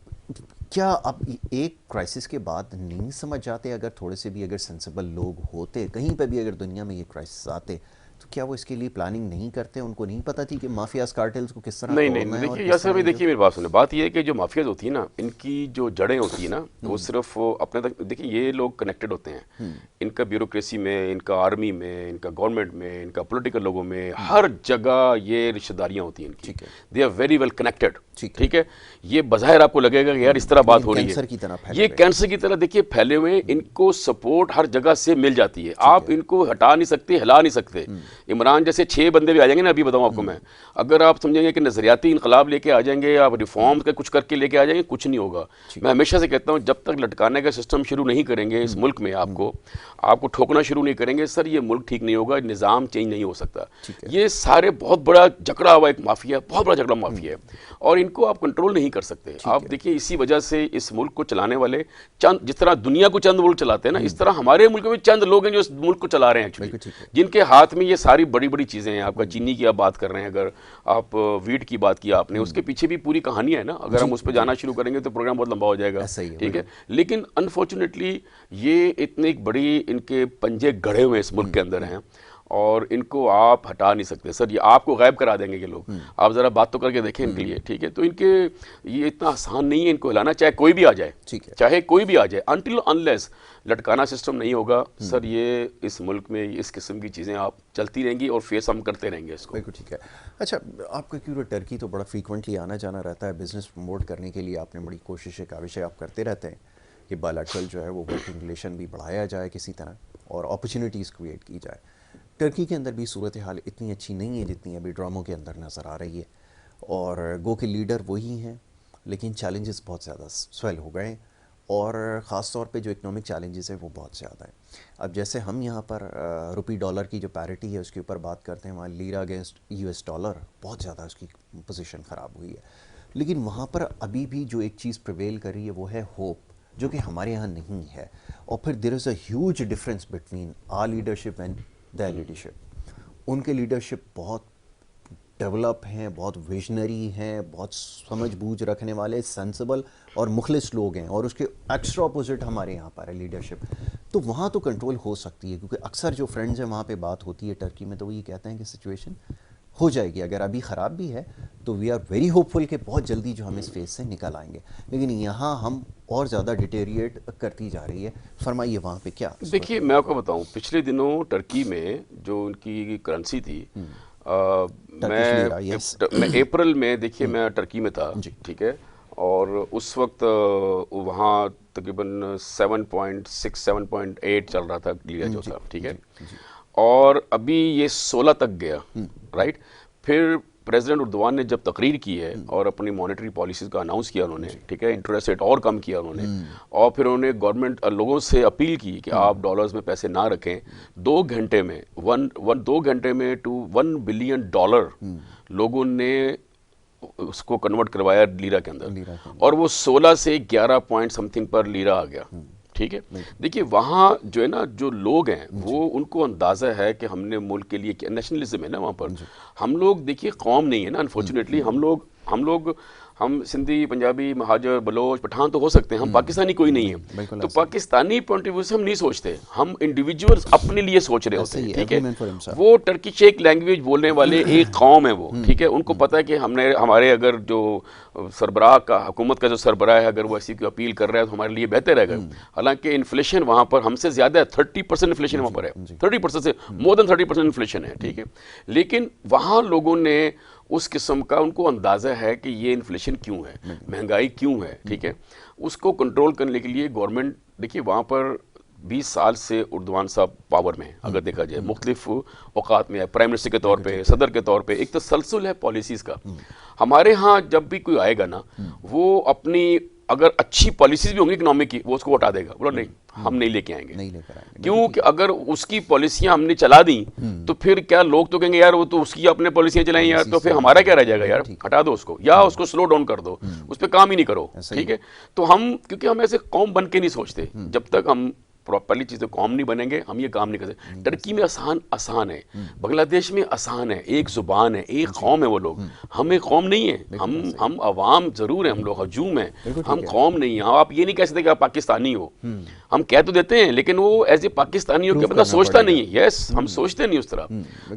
کیا اب ایک کرائسس کے بعد نہیں سمجھ جاتے؟ اگر تھوڑے سے بھی اگر سینسیبل لوگ ہوتے کہیں پہ بھی, اگر دنیا میں یہ کرائسس آتے, تو کیا وہ اس کے لیے پلاننگ نہیں کرتے؟ ان کو نہیں پتہ تھی کہ مافیاز کارٹلز کو کس طرح نہیں دیکھیے یاسر بھائی, دیکھیے میری بات سنیں, بات یہ ہے کہ جو مافیاز ہوتی ہیں نا, ان کی جو جڑیں ہوتی ہیں نا, وہ صرف اپنے تک, دیکھیے یہ لوگ کنیکٹڈ ہوتے ہیں, ان کا بیوروکریسی میں, ان کا آرمی میں, ان کا گورنمنٹ میں, ان کا پولیٹیکل لوگوں میں, ہر جگہ یہ رشتہ داریاں ہوتی ہیں ان کی. They are very well connected. ٹھیک ہے, یہ بظاہر آپ کو لگے گا کہ یار اس طرح بات ہو رہی ہے, یہ کینسر کی طرح دیکھیے پھیلے ہوئے, ان کو سپورٹ ہر جگہ سے مل جاتی ہے, آپ ان کو ہٹا نہیں سکتے, ہلا نہیں سکتے. عمران جیسے 6 بندے بھی آ جائیں گے نا, ابھی بتاؤں آپ کو میں, اگر آپ سمجھیں گے کہ نظریاتی انقلاب لے کے آ جائیں گے, آپ ریفارم کا کچھ کر کے لے کے آ جائیں گے, کچھ نہیں ہوگا. میں ہمیشہ سے کہتا ہوں, جب تک لٹکانے کا سسٹم شروع نہیں کریں گے اس ملک میں, آپ کو ٹھوکنا شروع نہیں کریں گے, سر یہ ملک ٹھیک نہیں ہوگا, نظام چینج نہیں ہو سکتا. یہ سارے بہت بڑا جھگڑا ہوا ایک مافیا, بہت بڑا جھگڑا مافیا ہے, اور ان کو آپ کنٹرول نہیں کر سکتے. آپ دیکھیے اسی وجہ سے اس ملک کو چلانے والے چند, جس طرح دنیا کو چند ملک چلاتے ہیں نا, اس طرح ہمارے ملک میں چند لوگ ہیں جو اس ملک کو چلا رہے ہیں ایکچولی, جن کے ہاتھ میں یہ ساری بڑی بڑی چیزیں ہیں. آپ کا چینی کی آپ بات کر رہے ہیں, اگر آپ ویٹ کی بات کی آپ نے, اس کے پیچھے بھی پوری کہانی ہے نا. اگر ہم اس پہ جانا شروع کریں گے تو پروگرام بہت لمبا ہو جائے گا. ٹھیک ہے, لیکن انفارچونیٹلی یہ اتنی بڑی ان کے پنجے گڑھے ہوئے اس ملک کے اندر ہیں, اور ان کو آپ ہٹا نہیں سکتے. سر یہ آپ کو غائب کرا دیں گے یہ لوگ, آپ ذرا بات تو کر کے دیکھیں ان کے لیے. ٹھیک ہے, تو ان کے یہ اتنا آسان نہیں ہے ان کو ہلانا, چاہے کوئی بھی آ جائے, چاہے کوئی بھی آ جائے, انٹل انلیس لٹکانا سسٹم نہیں ہوگا. سر یہ اس ملک میں اس قسم کی چیزیں آپ چلتی رہیں گی, اور فیس ہم کرتے رہیں گے اس کو. بالکل ٹھیک ہے. اچھا, آپ کا کیوں ٹرکی تو بڑا فریکوینٹلی آنا جانا رہتا ہے, بزنس پروموٹ کرنے کے لیے آپ نے بڑی کوششیں کاوشیں آپ کرتے رہتے ہیں کہ بائیلیٹرل جو ہے وہ ورکنگ ریلیشن بھی بڑھایا جائے کسی طرح, اور اپرچونیٹیز کریٹ کی جائے. ٹرکی کے اندر بھی صورتحال اتنی اچھی نہیں ہے جتنی ابھی ڈراموں کے اندر نظر آ رہی ہے, اور گو کے لیڈر وہی ہیں, لیکن چیلنجز بہت زیادہ سویل ہو گئے ہیں, اور خاص طور پہ جو اکنامک چیلنجز ہیں وہ بہت زیادہ ہیں. اب جیسے ہم یہاں پر روپی ڈالر کی جو پیرٹی ہے اس کے اوپر بات کرتے ہیں, وہاں لیرا اگینسٹ US ڈالر بہت زیادہ اس کی پوزیشن خراب ہوئی ہے, لیکن وہاں پر ابھی بھی جو ایک چیز پریویل کر رہی ہے وہ ہے ہوپ, جو کہ ہمارے یہاں نہیں ہے. اور پھر there is a huge difference between our leadership and the leadership. ان کے لیڈرشپ بہت ڈیولپ ہیں, بہت ویژنری ہیں, بہت سمجھ بوجھ رکھنے والے, سینسیبل اور مخلص لوگ ہیں, اور اس کے ایکسٹرا اپوزٹ ہمارے یہاں پر ہے لیڈرشپ. تو وہاں تو کنٹرول ہو سکتی ہے, کیونکہ اکثر جو فرینڈز ہیں وہاں پہ بات ہوتی ہے ٹرکی میں, تو وہ یہ کہتے ہیں کہ سچویشن ہو جائے گی. اگر ابھی خراب بھی ہے تو وی آر ویری ہوپ فل کہ بہت جلدی جو ہم اس فیز سے نکل آئیں گے, لیکن یہاں ہم اور زیادہ ڈیٹیریٹ کرتی جا رہی ہے. فرمائیے وہاں پہ کیا. دیکھیے میں آپ کو بتاؤں, پچھلے دنوں ٹرکی میں جو ان کی کرنسی تھی, میں اپریل میں, دیکھیے میں ٹرکی میں تھا, ٹھیک ہے, اور اس وقت وہاں تقریباً 7.6 7.8 چل رہا تھا لیرا جو تھا. ٹھیک ہے, اور ابھی یہ 16 تک گیا, رائٹ. پھر پریزیڈنٹ اردوان نے جب تقریر کی ہے اور اپنی مانیٹری پالیسیز کا اناؤنس کیا انہوں نے, ٹھیک ہے, انٹرسٹ ریٹ اور کم کیا انہوں نے, اور پھر انہوں نے گورنمنٹ لوگوں سے اپیل کی کہ آپ ڈالرز میں پیسے نہ رکھیں. 2 گھنٹے میں 2 گھنٹے میں $1 بلین لوگوں نے اس کو کنورٹ کروایا لیرا کے اندر, اور وہ 16 سے 11 پوائنٹ سم تھنگ پر لیرا آ گیا. ٹھیک ہے, دیکھیے وہاں جو ہے نا, جو لوگ ہیں وہ ان کو اندازہ ہے کہ ہم نے ملک کے لیے کیا, نیشنلزم ہے نا وہاں پر. ہم لوگ دیکھیے قوم نہیں ہے نا, انفارچونیٹلی ہم لوگ ہم سندھی پنجابی مہاجر بلوچ پٹھان تو ہو سکتے ہیں, ہم پاکستانی کوئی نہیں ہے. تو پاکستانی پوائنٹ آف ویو سے ہم نہیں سوچتے, ہم انڈیویجولس اپنے لیے سوچ رہے ہوتے ہیں, ٹھیک ہے. وہ ٹرکش ایک لینگویج بولنے والے ایک قوم ہے وہ, ٹھیک ہے. ان کو پتہ ہے کہ ہم نے ہمارے اگر جو سربراہ کا حکومت کا جو سربراہ ہے اگر وہ ایسی کوئی اپیل کر رہا ہے تو ہمارے لیے بہتر رہے گا. حالانکہ انفلیشن وہاں پر ہم سے زیادہ ہے, 30% انفلیشن وہاں پر ہے, 30% سے مور دین 30% انفلیشن ہے, ٹھیک ہے. لیکن وہاں لوگوں نے اس قسم کا ان کو اندازہ ہے کہ یہ انفلیشن کیوں ہے, مہنگائی کیوں ہے, ٹھیک ہے. اس کو کنٹرول کرنے کے لیے گورنمنٹ, دیکھیے وہاں پر 20 سال سے اردوان صاحب پاور میں, اگر دیکھا جائے مختلف اوقات میں, پرائم منسٹر کے طور پہ, صدر کے طور پہ, ایک تسلسل ہے پالیسیز کا. ہمارے ہاں جب بھی کوئی آئے گا نا, وہ اپنی اگر اچھی پالیسیز بھی ہوں گی اکنامک کی, وہ اس کو ہٹا دے گا, بولا نہیں ہم نہیں لے کے آئیں گے. کیونکہ اگر اس کی پالیسیاں ہم نے چلا دیں تو پھر کیا لوگ تو کہیں گے یار وہ تو اس کی اپنے پالیسیاں چلائیں یار, تو پھر ہمارا کیا رہ جائے گا یار, ہٹا دو اس کو, یا اس کو سلو ڈاؤن کر دو, اس پہ کام ہی نہیں کرو, ٹھیک ہے. تو ہم کیونکہ ہم ایسے قوم بن کے نہیں سوچتے, جب تک ہم پراپرلی چیزیں قوم نہیں بنیں گے ہم یہ کام نہیں کر سکتے. ٹرکی میں آسان ہے, بنگلہ دیش میں آسان ہے, ایک زبان ہے, ایک قوم ہے وہ لوگ. ہم ایک قوم نہیں ہے, ہم عوام ضرور ہیں, ہم لوگ ہجوم ہیں, ہم قوم نہیں ہیں. آپ یہ نہیں کہہ سکتے کہ آپ پاکستانی ہو, ہم کہہ تو دیتے ہیں لیکن وہ ایز اے پاکستانی ہو کے بندہ سوچتا نہیں ہے. یس, ہم سوچتے نہیں اس طرح.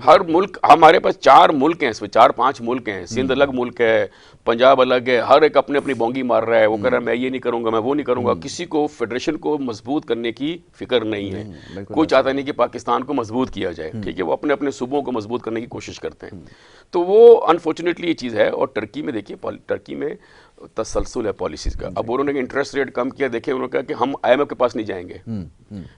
ہر ملک, ہمارے پاس 4 ملک ہیں, اس میں 4-5 ملک ہیں, سندھ الگ ملک ہے, پنجاب الگ ہے, ہر ایک اپنے اپنی بونگی مار رہا ہے, وہ کہہ رہا ہے میں یہ نہیں کروں گا, میں وہ نہیں کروں گا. کسی کو فیڈریشن کو مضبوط کرنے کی فکر نہیں ہے, کوئی چاہتا نہیں کہ پاکستان کو مضبوط کیا جائے, ٹھیک ہے. وہ اپنے اپنے صوبوں کو مضبوط کرنے کی کوشش کرتے ہیں. تو وہ انفارچونیٹلی یہ چیز ہے. اور ٹرکی میں دیکھیے, ٹرکی میں تسلسل ہے پالیسیز کا. اب انہوں نے انٹرسٹ ریٹ کم کیا, دیکھیں انہوں نے کہا کہ ہم آئی ایم ایف کے پاس نہیں جائیں گے,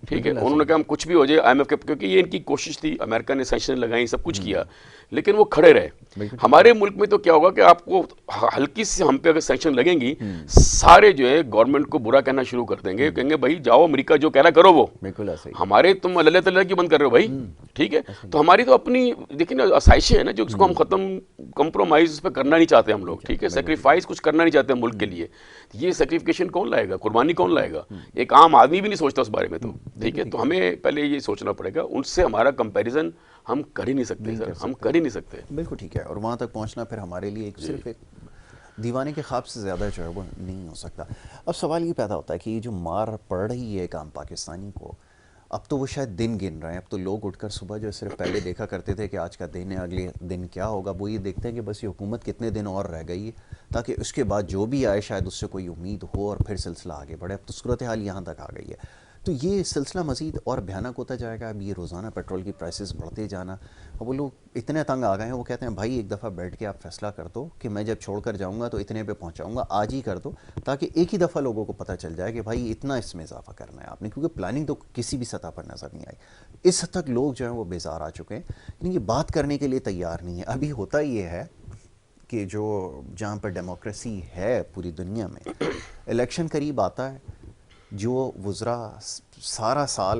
ٹھیک ہے. انہوں نے کہا ہم کچھ بھی ہو جائے آئی ایم ایف کے, کیونکہ یہ ان کی کوشش تھی, امریکہ نے سینکشن لگائیں, سب کچھ کیا, لیکن وہ کھڑے رہے. ہمارے ملک میں تو کیا ہوگا کہ آپ کو ہلکی سے ہم پہ اگر سینکشن لگیں گی, سارے جو ہے گورنمنٹ کو برا کہنا شروع کر دیں گے, کہیں گے بھائی جاؤ امریکہ جو کہہ رہا کرو, وہ ہمارے تم اللہ تعالیٰ کی بند کر رہے ہو بھائی, ٹھیک ہے. تو ہماری تو اپنی دیکھیں نا آسائشیں ہیں نا, جو اس کو ہم ختم کمپرومائز اس پہ کرنا نہیں چاہتے ہم لوگ, ٹھیک ہے. سیکریفائز کچھ کرنا نہیں چاہتے ملک کے لیے. یہ سیکریفیکیشن کون لائے گا, قربانی کون لائے گا, ایک عام آدمی بھی نہیں سوچتا اس بارے میں, تو ٹھیک ہے. تو ہمیں پہلے یہ سوچنا پڑے گا, ان سے ہمارا کمپیریزن ہم کر ہی نہیں سکتے سر, ہم کر ہی نہیں سکتے. بالکل ٹھیک ہے. اور وہاں تک پہنچنا پھر ہمارے لیے صرف ایک دیوانے کے خواب سے زیادہ جو ہے وہ نہیں ہو سکتا. اب سوال یہ پیدا ہوتا ہے کہ یہ جو مار پڑ رہی ہے عام پاکستانی کو, اب تو وہ شاید دن گن رہے ہیں. اب تو لوگ اٹھ کر صبح جو صرف پہلے دیکھا کرتے تھے کہ آج کا دن ہے, اگلے دن کیا ہوگا, وہ یہ دیکھتے ہیں کہ بس یہ حکومت کتنے دن اور رہ گئی ہے, تاکہ اس کے بعد جو بھی آئے شاید اس سے کوئی امید ہو اور پھر سلسلہ آگے بڑھے. اب تو صورتحال یہاں تک آ گئی ہے. تو یہ سلسلہ مزید اور بھیانک ہوتا جائے گا. اب یہ روزانہ پیٹرول کی پرائسز بڑھتے جانا, اور وہ لوگ اتنے تنگ آ گئے ہیں, وہ کہتے ہیں بھائی ایک دفعہ بیٹھ کے آپ فیصلہ کر دو کہ میں جب چھوڑ کر جاؤں گا تو اتنے پہ پہنچاؤں گا, آج ہی کر دو, تاکہ ایک ہی دفعہ لوگوں کو پتہ چل جائے کہ بھائی اتنا اس میں اضافہ کرنا ہے آپ نے, کیونکہ پلاننگ تو کسی بھی سطح پر نظر نہیں آئی. اس حد تک لوگ جو ہیں وہ بیزار آ چکے ہیں, یعنی یہ بات کرنے کے لیے تیار نہیں ہے. ابھی ہوتا یہ ہے کہ جو جہاں پر ڈیموکریسی ہے پوری دنیا میں, الیکشن قریب آتا ہے, جو وزراء سارا سال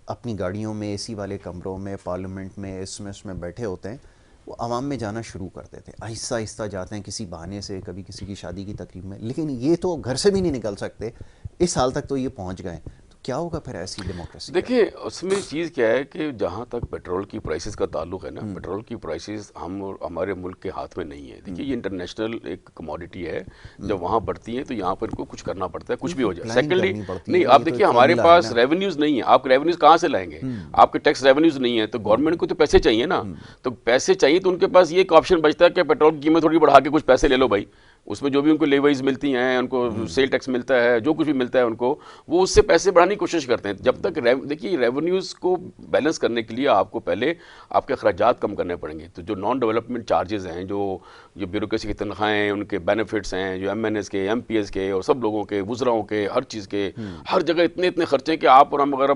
اپنی گاڑیوں میں, اے سی والے کمروں میں, پارلیمنٹ میں, اس میں بیٹھے ہوتے ہیں, وہ عوام میں جانا شروع کر دیتے ہیں. آہستہ آہستہ جاتے ہیں کسی بہانے سے, کبھی کسی کی شادی کی تقریب میں, لیکن یہ تو گھر سے بھی نہیں نکل سکتے. اس حال تک تو یہ پہنچ گئے. تو کیا ہوگا پھر ایسی ڈیموکریسی؟ دیکھیں اس میں چیز کیا ہے کہ جہاں تک پیٹرول کی پرائسز کا تعلق ہے نا, پیٹرول کی پرائسز ہمارے ملک کے ہاتھ میں نہیں ہے. دیکھیے یہ انٹرنیشنل ایک کموڈٹی ہے, جب وہاں بڑھتی ہیں تو یہاں پر ان کو کچھ کرنا پڑتا ہے, کچھ بھی ہو جائے. سیکنڈلی نہیں, آپ دیکھیے ہمارے پاس ریونیوز نہیں ہیں, آپ ریونیوز کہاں سے لائیں گے, آپ کے ٹیکس ریونیوز نہیں ہیں, تو گورنمنٹ کو تو پیسے چاہیے نا. تو پیسے چاہیے تو ان کے پاس یہ ایک آپشن بچتا ہے کہ پیٹرول کی قیمت تھوڑی بڑھا کے کچھ پیسے لے لو بھائی, اس میں جو بھی ان کو لیوائز ملتی ہیں, ان کو سیل ٹیکس ملتا ہے, جو کچھ بھی ملتا ہے ان کو, وہ اس سے پیسے بڑھانے کی کوشش کرتے ہیں. جب تک دیکھیے ریونیوز کو بیلنس کرنے کے لیے آپ کو پہلے آپ کے اخراجات کم کرنے پڑیں گے. تو جو نان ڈیولپمنٹ چارجز ہیں, جو بیوروکریسی کی تنخواہیں ہیں, ان کے بینیفٹس ہیں, جو ایم این ایس کے, ایم پی ایس کے, اور سب لوگوں کے, وزراؤں کے, ہر چیز کے, ہر جگہ اتنے خرچے کہ آپ اور ہم وغیرہ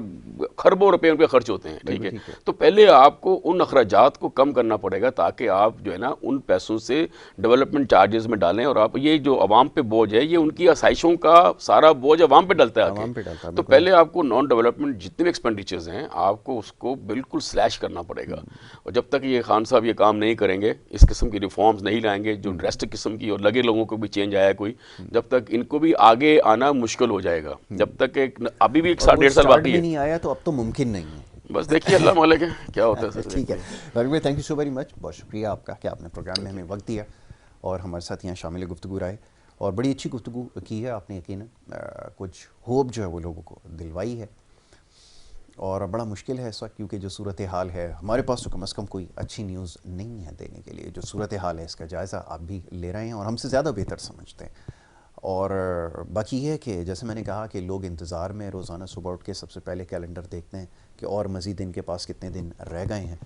خربوں روپے ان کے خرچ ہوتے ہیں, ٹھیک ہے. تو پہلے آپ کو ان اخراجات کو کم کرنا پڑے گا, تاکہ آپ جو ہے نا ان پیسوں سے ڈیولپمنٹ چارجز میں ڈالیں. اور آپ یہ جو عوام پہ بوجھ ہے, یہ ان کی آسائشوں کا سارا بوجھ عوام پہ ڈلتا ہے. تو پہلے آپ کو نان ڈیولپمنٹ جتنے بھی ایکسپینڈیچرز ہیں, آپ کو اس کو بالکل سلیش کرنا پڑے گا. اور جب تک یہ خان صاحب یہ کام نہیں کریں گے, اس قسم کی ریفارمز نہیں لائیں گے, جو ڈریسٹک قسم کی, اور لگے لوگوں کو بھی چینج آیا کوئی, جب تک ان کو بھی آگے آنا مشکل ہو جائے گا. جب تک ابھی بھی 1.5 سال باقی ہے, نہیں آیا تو اب تو ممکن نہیں ہے. بس دیکھیے اللہ مالک ہے کیا ہوتا ہے. ٹھیک ہے, thank you so very much, بہت شکریہ آپ کا کہ آپ نے پروگرام میں ہمیں وقت دیا. اور ہمارے ساتھ یہاں شامل گفتگو رائے، اور بڑی اچھی گفتگو کی ہے آپ نے، یقیناً کچھ ہوپ جو ہے وہ لوگوں کو دلوائی ہے. اور بڑا مشکل ہے اس وقت، کیونکہ جو صورتحال ہے ہمارے پاس تو کم از کم کوئی اچھی نیوز نہیں ہے دینے کے لیے. جو صورتحال ہے اس کا جائزہ آپ بھی لے رہے ہیں اور ہم سے زیادہ بہتر سمجھتے ہیں. اور باقی یہ ہے کہ جیسے میں نے کہا کہ لوگ انتظار میں روزانہ صبح اٹھ کے سب سے پہلے کیلنڈر دیکھتے ہیں کہ اور مزید ان کے پاس کتنے دن رہ گئے ہیں.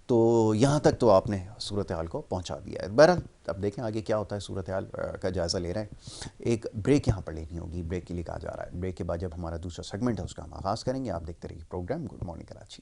تو یہاں تک تو آپ نے صورتحال کو پہنچا دیا ہے. بہرحال اب دیکھیں آگے کیا ہوتا ہے. صورتحال کا جائزہ لے رہے ہیں. ایک بریک یہاں پر لینی ہوگی، بریک کے لیے کہا جا رہا ہے. بریک کے بعد جب ہمارا دوسرا سیگمنٹ ہے اس کا ہم آغاز کریں گے. آپ دیکھتے رہیے پروگرام گڈ مارننگ کراچی.